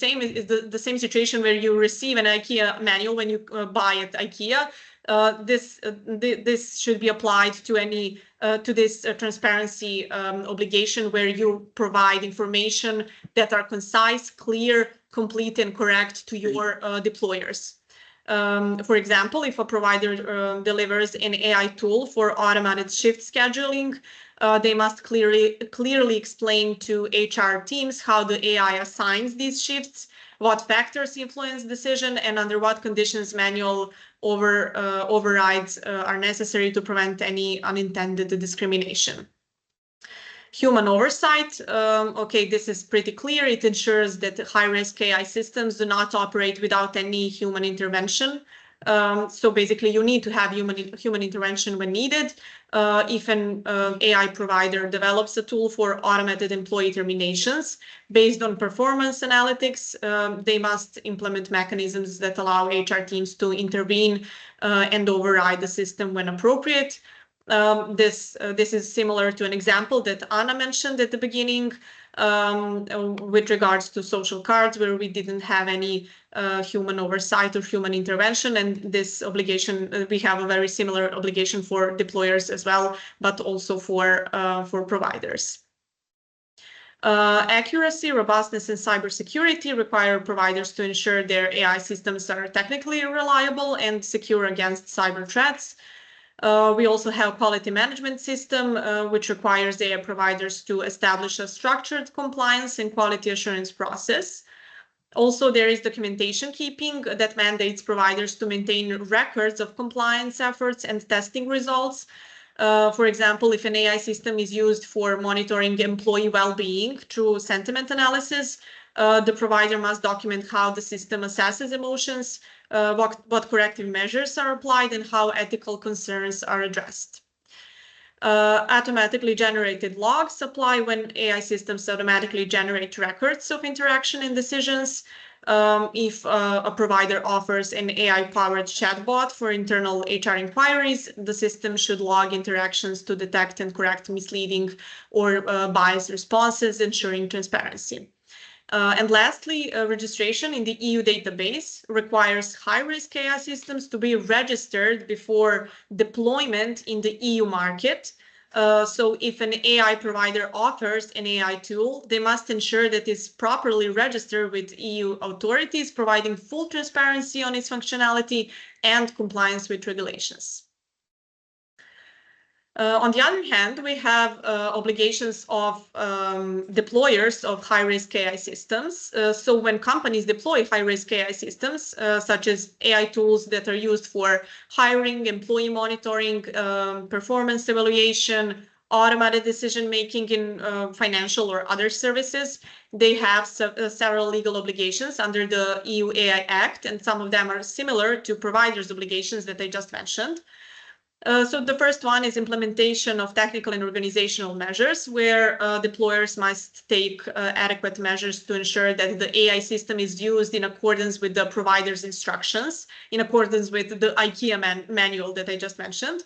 same situation where you receive an IKEA manual when you buy at IKEA. This should be applied to any to this transparency obligation, where you provide information that are concise, clear, complete, and correct to your deployers. For example, if a provider delivers an AI tool for automated shift scheduling, they must clearly explain to HR teams how the AI assigns these shifts, what factors influence decision, and under what conditions manual overrides are necessary to prevent any unintended discrimination. Human oversight, okay, this is pretty clear. It ensures that high-risk AI systems do not operate without any human intervention. So basically, you need to have human intervention when needed. If an AI provider develops a tool for automated employee terminations based on performance analytics, they must implement mechanisms that allow HR teams to intervene and override the system when appropriate. This is similar to an example that Anna mentioned at the beginning with regards to social cards, where we didn't have any human oversight or human intervention. And this obligation, we have a very similar obligation for deployers as well, but also for providers. Accuracy, robustness, and cybersecurity require providers to ensure their AI systems are technically reliable and secure against cyber threats. We also have quality management system, which requires AI providers to establish a structured compliance and quality assurance process. Also, there is documentation keeping that mandates providers to maintain records of compliance efforts and testing results. For example, if an AI system is used for monitoring employee well-being through sentiment analysis, the provider must document how the system assesses emotions, what corrective measures are applied, and how ethical concerns are addressed. Automatically generated logs apply when AI systems automatically generate records of interaction and decisions. If a provider offers an AI-powered chatbot for internal HR inquiries, the system should log interactions to detect and correct misleading or biased responses, ensuring transparency. And lastly, registration in the EU database requires high-risk AI systems to be registered before deployment in the EU market. So if an AI provider offers an AI tool, they must ensure that it's properly registered with EU authorities, providing full transparency on its functionality and compliance with regulations. On the other hand, we have obligations of deployers of high-risk AI systems. So when companies deploy high-risk AI systems, such as AI tools that are used for hiring, employee monitoring, performance evaluation, automated decision-making in financial or other services, they have several legal obligations under the EU AI Act, and some of them are similar to providers' obligations that I just mentioned. So the first one is implementation of technical and organizational measures, where deployers must take adequate measures to ensure that the AI system is used in accordance with the provider's instructions, in accordance with the IKEA manual that I just mentioned.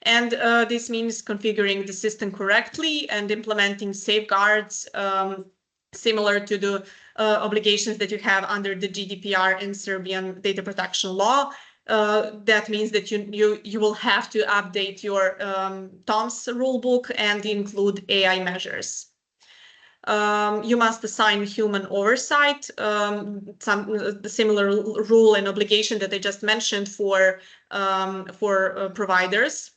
And this means configuring the system correctly and implementing safeguards similar to the obligations that you have under the GDPR and Serbian data protection law. That means that you will have to update your TOMS rulebook and include AI measures. You must assign human oversight, the similar rule and obligation that I just mentioned for providers.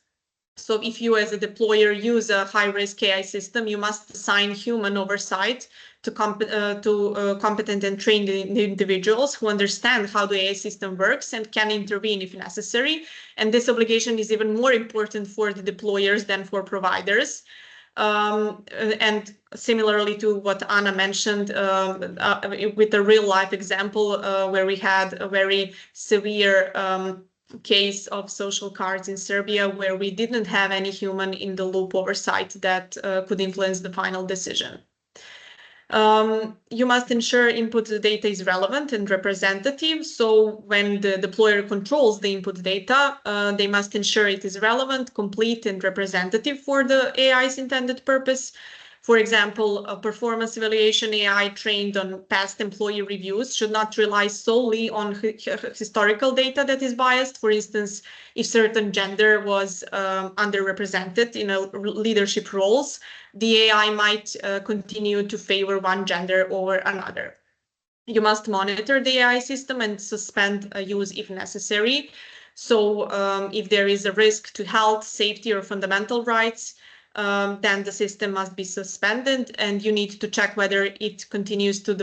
So if you as a deployer use a high-risk AI system, you must assign human oversight to competent and trained individuals who understand how the AI system works and can intervene if necessary. And this obligation is even more important for the deployers than for providers. And similarly to what Anna mentioned, with a real-life example where we had a very severe case of social cards in Serbia, where we didn't have any human in the loop oversight that could influence the final decision. You must ensure input data is relevant and representative. So when the deployer controls the input data, they must ensure it is relevant, complete, and representative for the AI's intended purpose. For example, a performance evaluation AI trained on past employee reviews should not rely solely on historical data that is biased. For instance, if certain gender was underrepresented in leadership roles, the AI might continue to favor one gender over another. You must monitor the AI system and suspend use if necessary. So if there is a risk to health, safety, or fundamental rights, then the system must be suspended, and you need to check whether it continues to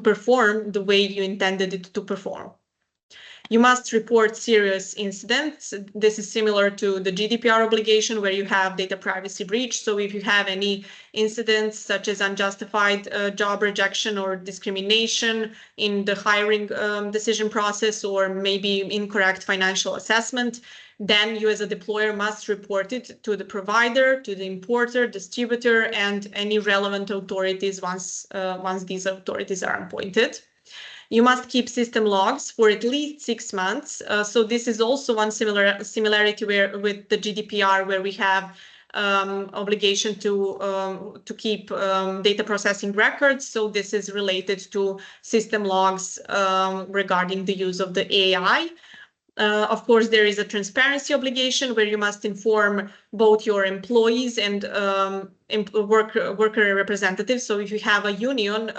perform the way you intended it to perform. You must report serious incidents. This is similar to the GDPR obligation where you have data privacy breach. So if you have any incidents such as unjustified job rejection or discrimination in the hiring decision process, or maybe incorrect financial assessment, then you as a deployer must report it to the provider, to the importer, distributor, and any relevant authorities once these authorities are appointed. You must keep system logs for at least 6 months. So this is also one similarity with the GDPR, where we have obligation to keep data processing records. So this is related to system logs regarding the use of the AI. Of course, there is a transparency obligation where you must inform both your employees and worker representatives. So if you have a union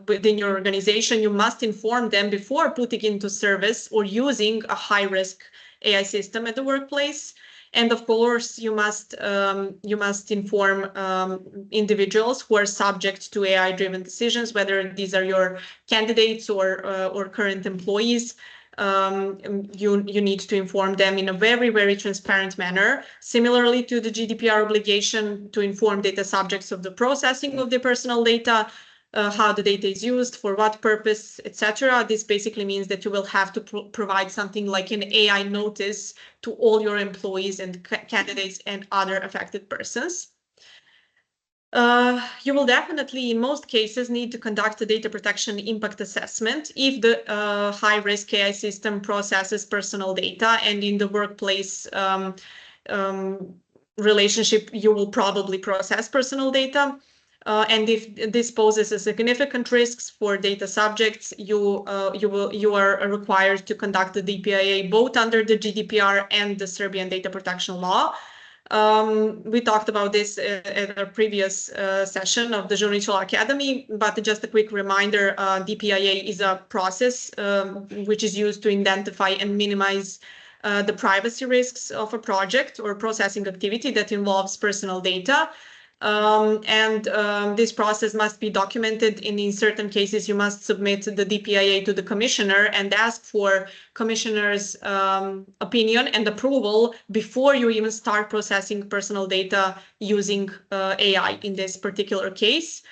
within your organization, you must inform them before putting into service or using a high-risk AI system at the workplace. And of course, you must inform individuals who are subject to AI-driven decisions, whether these are your candidates or current employees. You need to inform them in a very, very transparent manner. Similarly to the GDPR obligation to inform data subjects of the processing of their personal data, how the data is used, for what purpose, etc. This basically means that you will have to provide something like an AI notice to all your employees and candidates and other affected persons. You will definitely, in most cases, need to conduct a data protection impact assessment if the high-risk AI system processes personal data, and in the workplace relationship, you will probably process personal data. And if this poses a significant risks for data subjects, you are required to conduct the DPIA both under the GDPR and the Serbian data protection law. We talked about this at our previous session of the Žurnić Law Academy, but just a quick reminder, DPIA is a process which is used to identify and minimize the privacy risks of a project or processing activity that involves personal data. This process must be documented, and in certain cases you must submit the DPIA to the commissioner and ask for commissioner's opinion and approval before you even start processing personal data using AI in this particular case.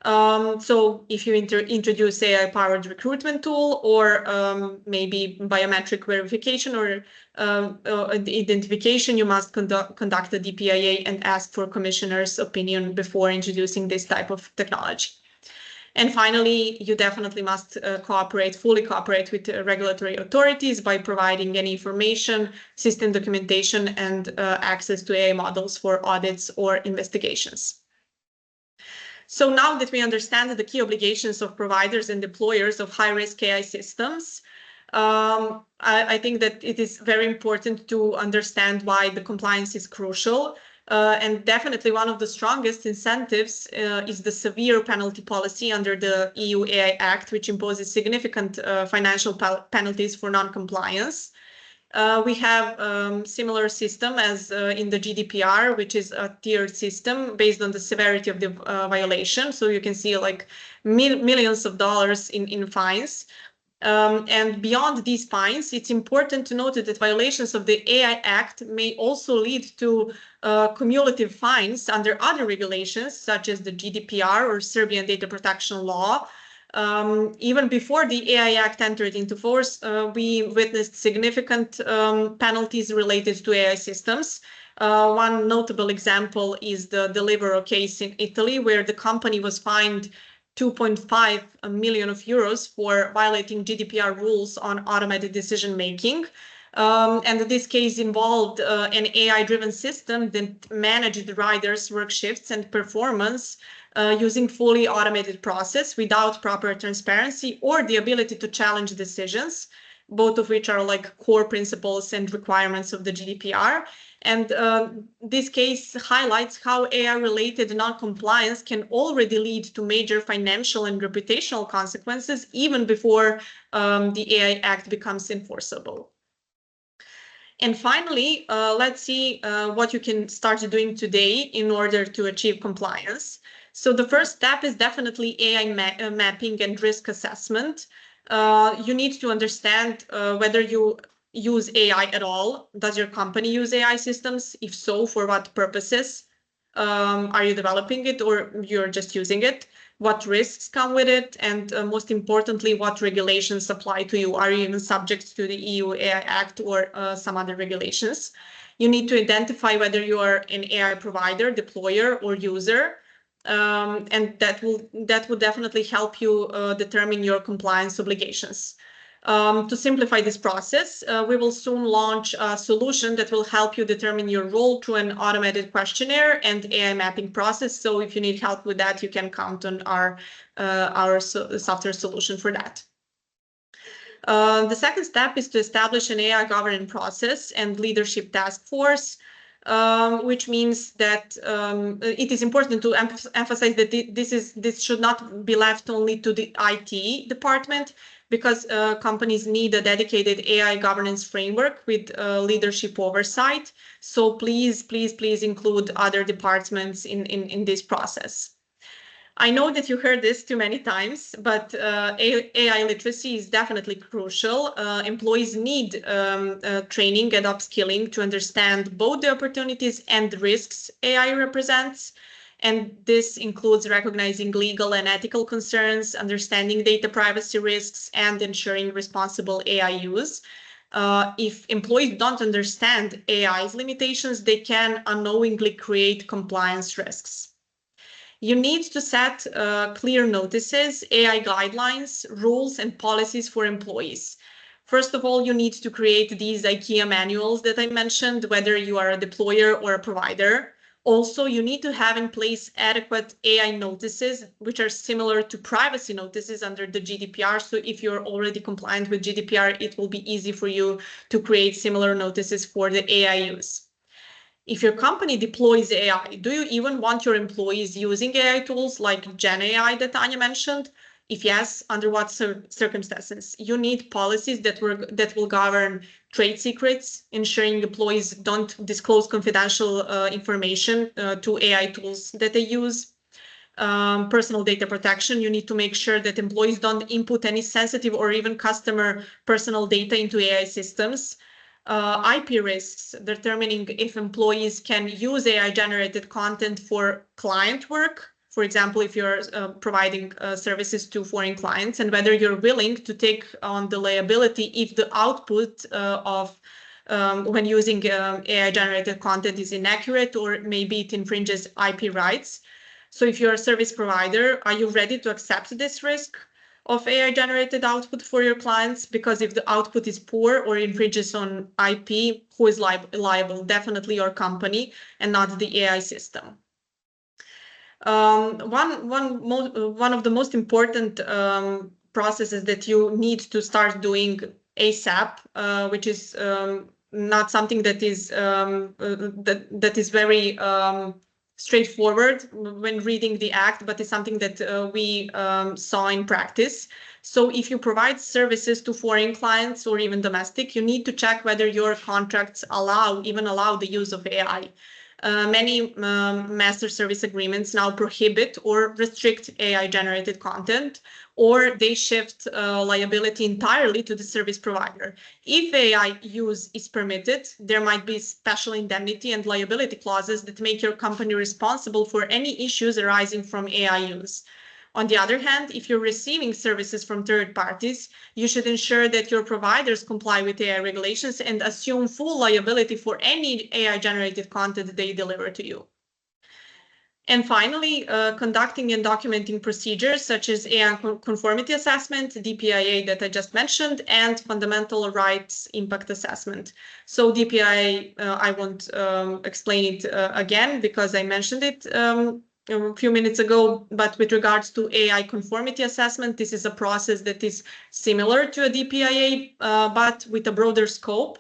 So if you introduce AI-powered recruitment tool, or maybe biometric verification or identification, you must conduct a DPIA and ask for commissioner's opinion before introducing this type of technology. And finally, you definitely must fully cooperate with regulatory authorities by providing any information, system documentation, and access to AI models for audits or investigations. So now that we understand the key obligations of providers and deployers of high-risk AI systems, I think that it is very important to understand why the compliance is crucial. And definitely one of the strongest incentives is the severe penalty policy under the EU AI Act, which imposes significant financial penalties for non-compliance. We have similar system as in the GDPR, which is a tiered system based on the severity of the violation. So you can see like millions of dollars in fines. And beyond these fines, it's important to note that violations of the AI Act may also lead to cumulative fines under other regulations, such as the GDPR or Serbian data protection law. Even before the AI Act entered into force, we witnessed significant penalties related to AI systems. One notable example is the Deliveroo case in Italy, where the company was fined 2.5 million euros for violating GDPR rules on automated decision-making. And this case involved an AI-driven system that managed the riders' work shifts and performance using fully automated process without proper transparency or the ability to challenge decisions, both of which are like core principles and requirements of the GDPR. And this case highlights how AI-related non-compliance can already lead to major financial and reputational consequences even before the AI Act becomes enforceable. And finally, let's see what you can start doing today in order to achieve compliance. So the first step is definitely AI mapping and risk assessment. You need to understand whether you use AI at all. Does your company use AI systems? If so, for what purposes? Are you developing it or you're just using it? What risks come with it? And most importantly, what regulations apply to you? Are you even subject to the EU AI Act or some other regulations? You need to identify whether you are an AI provider, deployer, or user. And that will definitely help you determine your compliance obligations. To simplify this process, we will soon launch a solution that will help you determine your role through an automated questionnaire and AI mapping process. So if you need help with that, you can count on our software solution for that. The second step is to establish an AI governance process and leadership task force, which means that it is important to emphasize that this should not be left only to the IT department, because companies need a dedicated AI governance framework with leadership oversight. So please include other departments in this process. I know that you heard this too many times, but AI literacy is definitely crucial. Employees need training and upskilling to understand both the opportunities and the risks AI represents. And this includes recognizing legal and ethical concerns, understanding data privacy risks, and ensuring responsible AI use. If employees don't understand AI's limitations, they can unknowingly create compliance risks. You need to set clear notices, AI guidelines, rules, and policies for employees. First of all, you need to create these IKEA manuals that I mentioned, whether you are a deployer or a provider. Also, you need to have in place adequate AI notices, which are similar to privacy notices under the GDPR. So if you're already compliant with GDPR, it will be easy for you to create similar notices for the AI use. If your company deploys AI, do you even want your employees using AI tools like Gen AI that Anya mentioned? If yes, under what circumstances? You need policies that will govern trade secrets, ensuring employees don't disclose confidential information to AI tools that they use. Personal data protection, you need to make sure that employees don't input any sensitive or even customer personal data into AI systems. IP risks, determining if employees can use AI-generated content for client work. For example, if you're providing services to foreign clients, and whether you're willing to take on the liability if the output when using AI-generated content is inaccurate or maybe it infringes IP rights. So if you're a service provider, are you ready to accept this risk of AI-generated output for your clients? Because if the output is poor or infringes on IP, who is liable? Definitely your company and not the AI system. One of the most important processes that you need to start doing ASAP, which is not something that is that is very straightforward when reading the act, but it's something that we saw in practice. So if you provide services to foreign clients or even domestic, you need to check whether your contracts even allow the use of AI. Many master service agreements now prohibit or restrict AI-generated content, or they shift liability entirely to the service provider. If AI use is permitted, there might be special indemnity and liability clauses that make your company responsible for any issues arising from AI use. On the other hand, if you're receiving services from third parties, you should ensure that your providers comply with AI regulations and assume full liability for any AI-generated content they deliver to you. And finally, conducting and documenting procedures such as AI conformity assessment, DPIA that I just mentioned, and fundamental rights impact assessment. So DPIA, I won't explain it again because I mentioned it a few minutes ago, but with regards to AI conformity assessment, this is a process that is similar to a DPIA, but with a broader scope.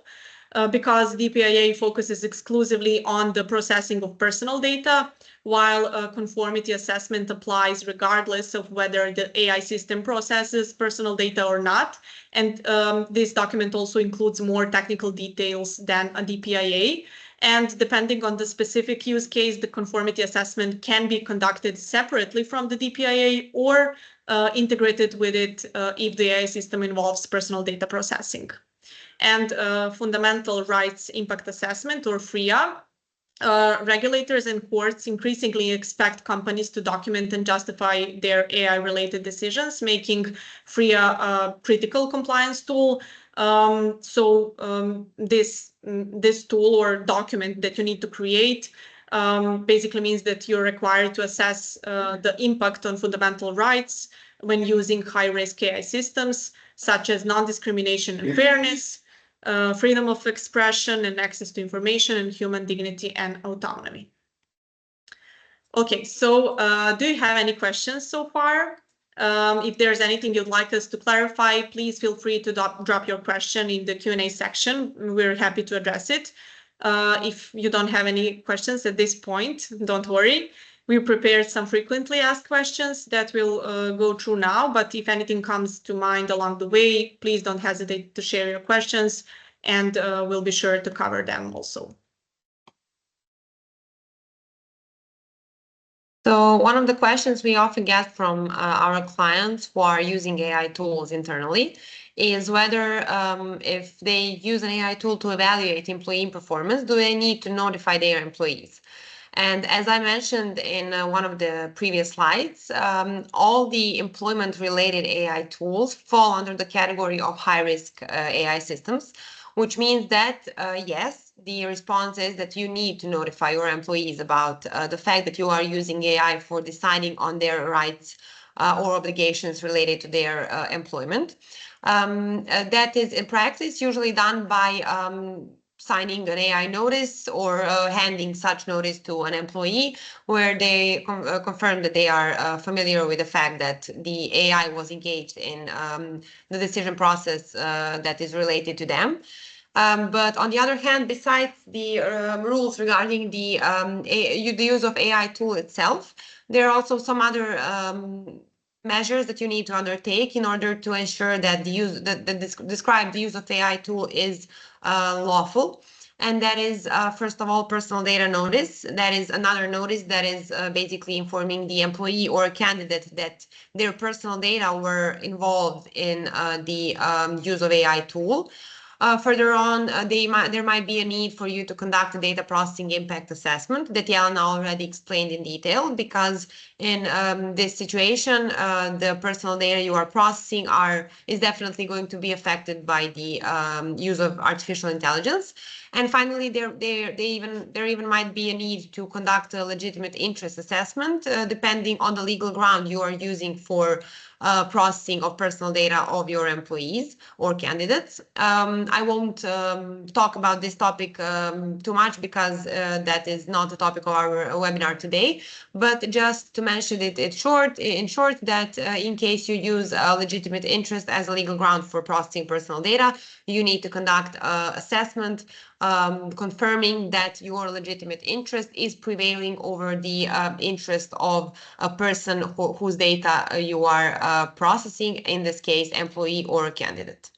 Because DPIA focuses exclusively on the processing of personal data, while conformity assessment applies regardless of whether the AI system processes personal data or not. And this document also includes more technical details than a DPIA. And depending on the specific use case, the conformity assessment can be conducted separately from the DPIA or integrated with it if the AI system involves personal data processing. And fundamental rights impact assessment, or FRIA. Regulators and courts increasingly expect companies to document and justify their AI-related decisions, making FRIA a critical compliance tool. This tool or document that you need to create basically means that you're required to assess the impact on fundamental rights when using high-risk AI systems, such as non-discrimination and fairness, freedom of expression and access to information, and human dignity and autonomy. Okay, so do you have any questions so far? If there's anything you'd like us to clarify, please feel free to drop your question in the Q&A section. We're happy to address it. If you don't have any questions at this point, don't worry. We prepared some frequently asked questions that we'll go through now, but if anything comes to mind along the way, please don't hesitate to share your questions, and we'll be sure to cover them also. So one of the questions we often get from our clients who are using AI tools internally is whether if they use an AI tool to evaluate employee performance, do they need to notify their employees? And as I mentioned in one of the previous slides, all the employment-related AI tools fall under the category of high-risk AI systems, which means that, yes, the response is that you need to notify your employees about the fact that you are using AI for deciding on their rights or obligations related to their employment. That is, in practice, usually done by signing an AI notice or handing such notice to an employee where they confirm that they are familiar with the fact that the AI was engaged in the decision process that is related to them. But on the other hand, besides the rules regarding the use of AI tool itself, there are also some other measures that you need to undertake in order to ensure that the described use of AI tool is lawful. And that is, first of all, personal data notice. That is another notice that is basically informing the employee or candidate that their personal data were involved in the use of AI tool. Further on, there might be a need for you to conduct a data processing impact assessment that Jelena already explained in detail, because in this situation, the personal data you are processing is definitely going to be affected by the use of artificial intelligence. And finally, there even might be a need to conduct a legitimate interest assessment, depending on the legal ground you are using for processing of personal data of your employees or candidates. I won't talk about this topic too much because that is not the topic of our webinar today, but just to mention it in short, that in case you use a legitimate interest as a legal ground for processing personal data, you need to conduct an assessment confirming that your legitimate interest is prevailing over the interest of a person whose data you are processing, in this case, employee or candidate.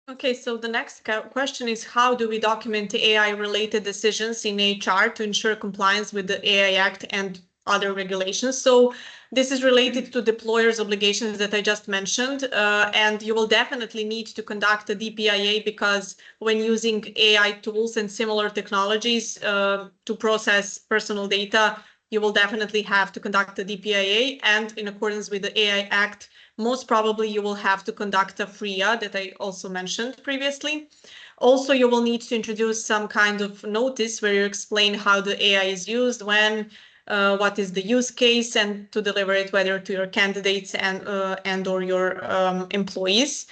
Okay, so the next question is, how do we document AI-related decisions in HR to ensure compliance with the AI Act and other regulations? So this is related to the employer's obligations that I just mentioned, and you will definitely need to conduct a DPIA, because when using AI tools and similar technologies to process personal data, you will definitely have to conduct a DPIA, and in accordance with the AI Act, most probably you will have to conduct a FRIA that I also mentioned previously. Also, you will need to introduce some kind of notice where you explain how the AI is used, when, what is the use case, and to deliver it whether to your candidates and or your employees.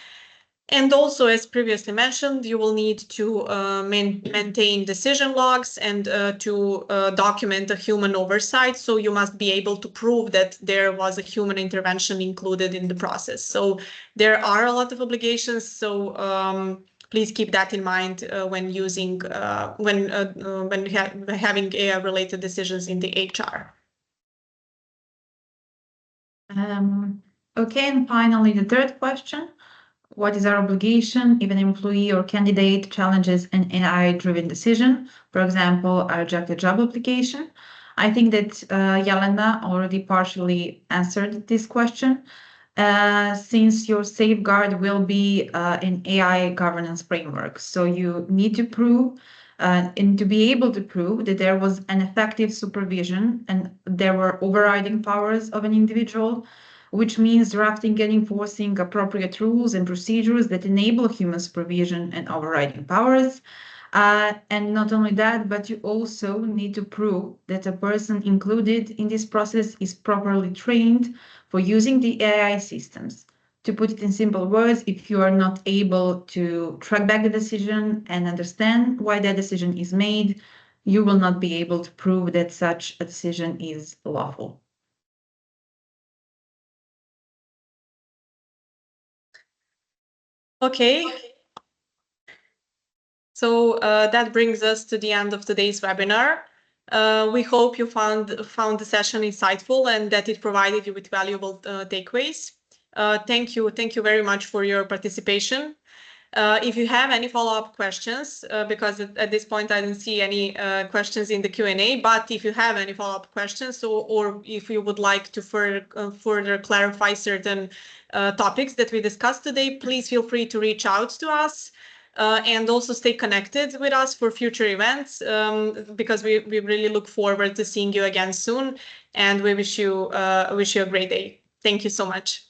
And also, as previously mentioned, you will need to maintain decision logs and to document a human oversight. So you must be able to prove that there was a human intervention included in the process. So there are a lot of obligations. So please keep that in mind when using having AI-related decisions in the HR. Okay, and finally, the third question. What is our obligation if an employee or candidate challenges an AI-driven decision? For example, I reject a job application. I think that Yelena already partially answered this question, since your safeguard will be an AI governance framework. So you need to prove and to be able to prove that there was an effective supervision and there were overriding powers of an individual, which means drafting and enforcing appropriate rules and procedures that enable human supervision and overriding powers. And not only that, but you also need to prove that a person included in this process is properly trained for using the AI systems. To put it in simple words, if you are not able to track back the decision and understand why that decision is made, you will not be able to prove that such a decision is lawful. Okay. So that brings us to the end of today's webinar. We hope you found the session insightful and that it provided you with valuable takeaways. Thank you very much for your participation. If you have any follow-up questions, because at this point I don't see any questions in the Q&A, but if you have any follow-up questions or if you would like to further clarify certain topics that we discussed today, please feel free to reach out to us. And also stay connected with us for future events, because we really look forward to seeing you again soon, and we wish you a great day. Thank you so much.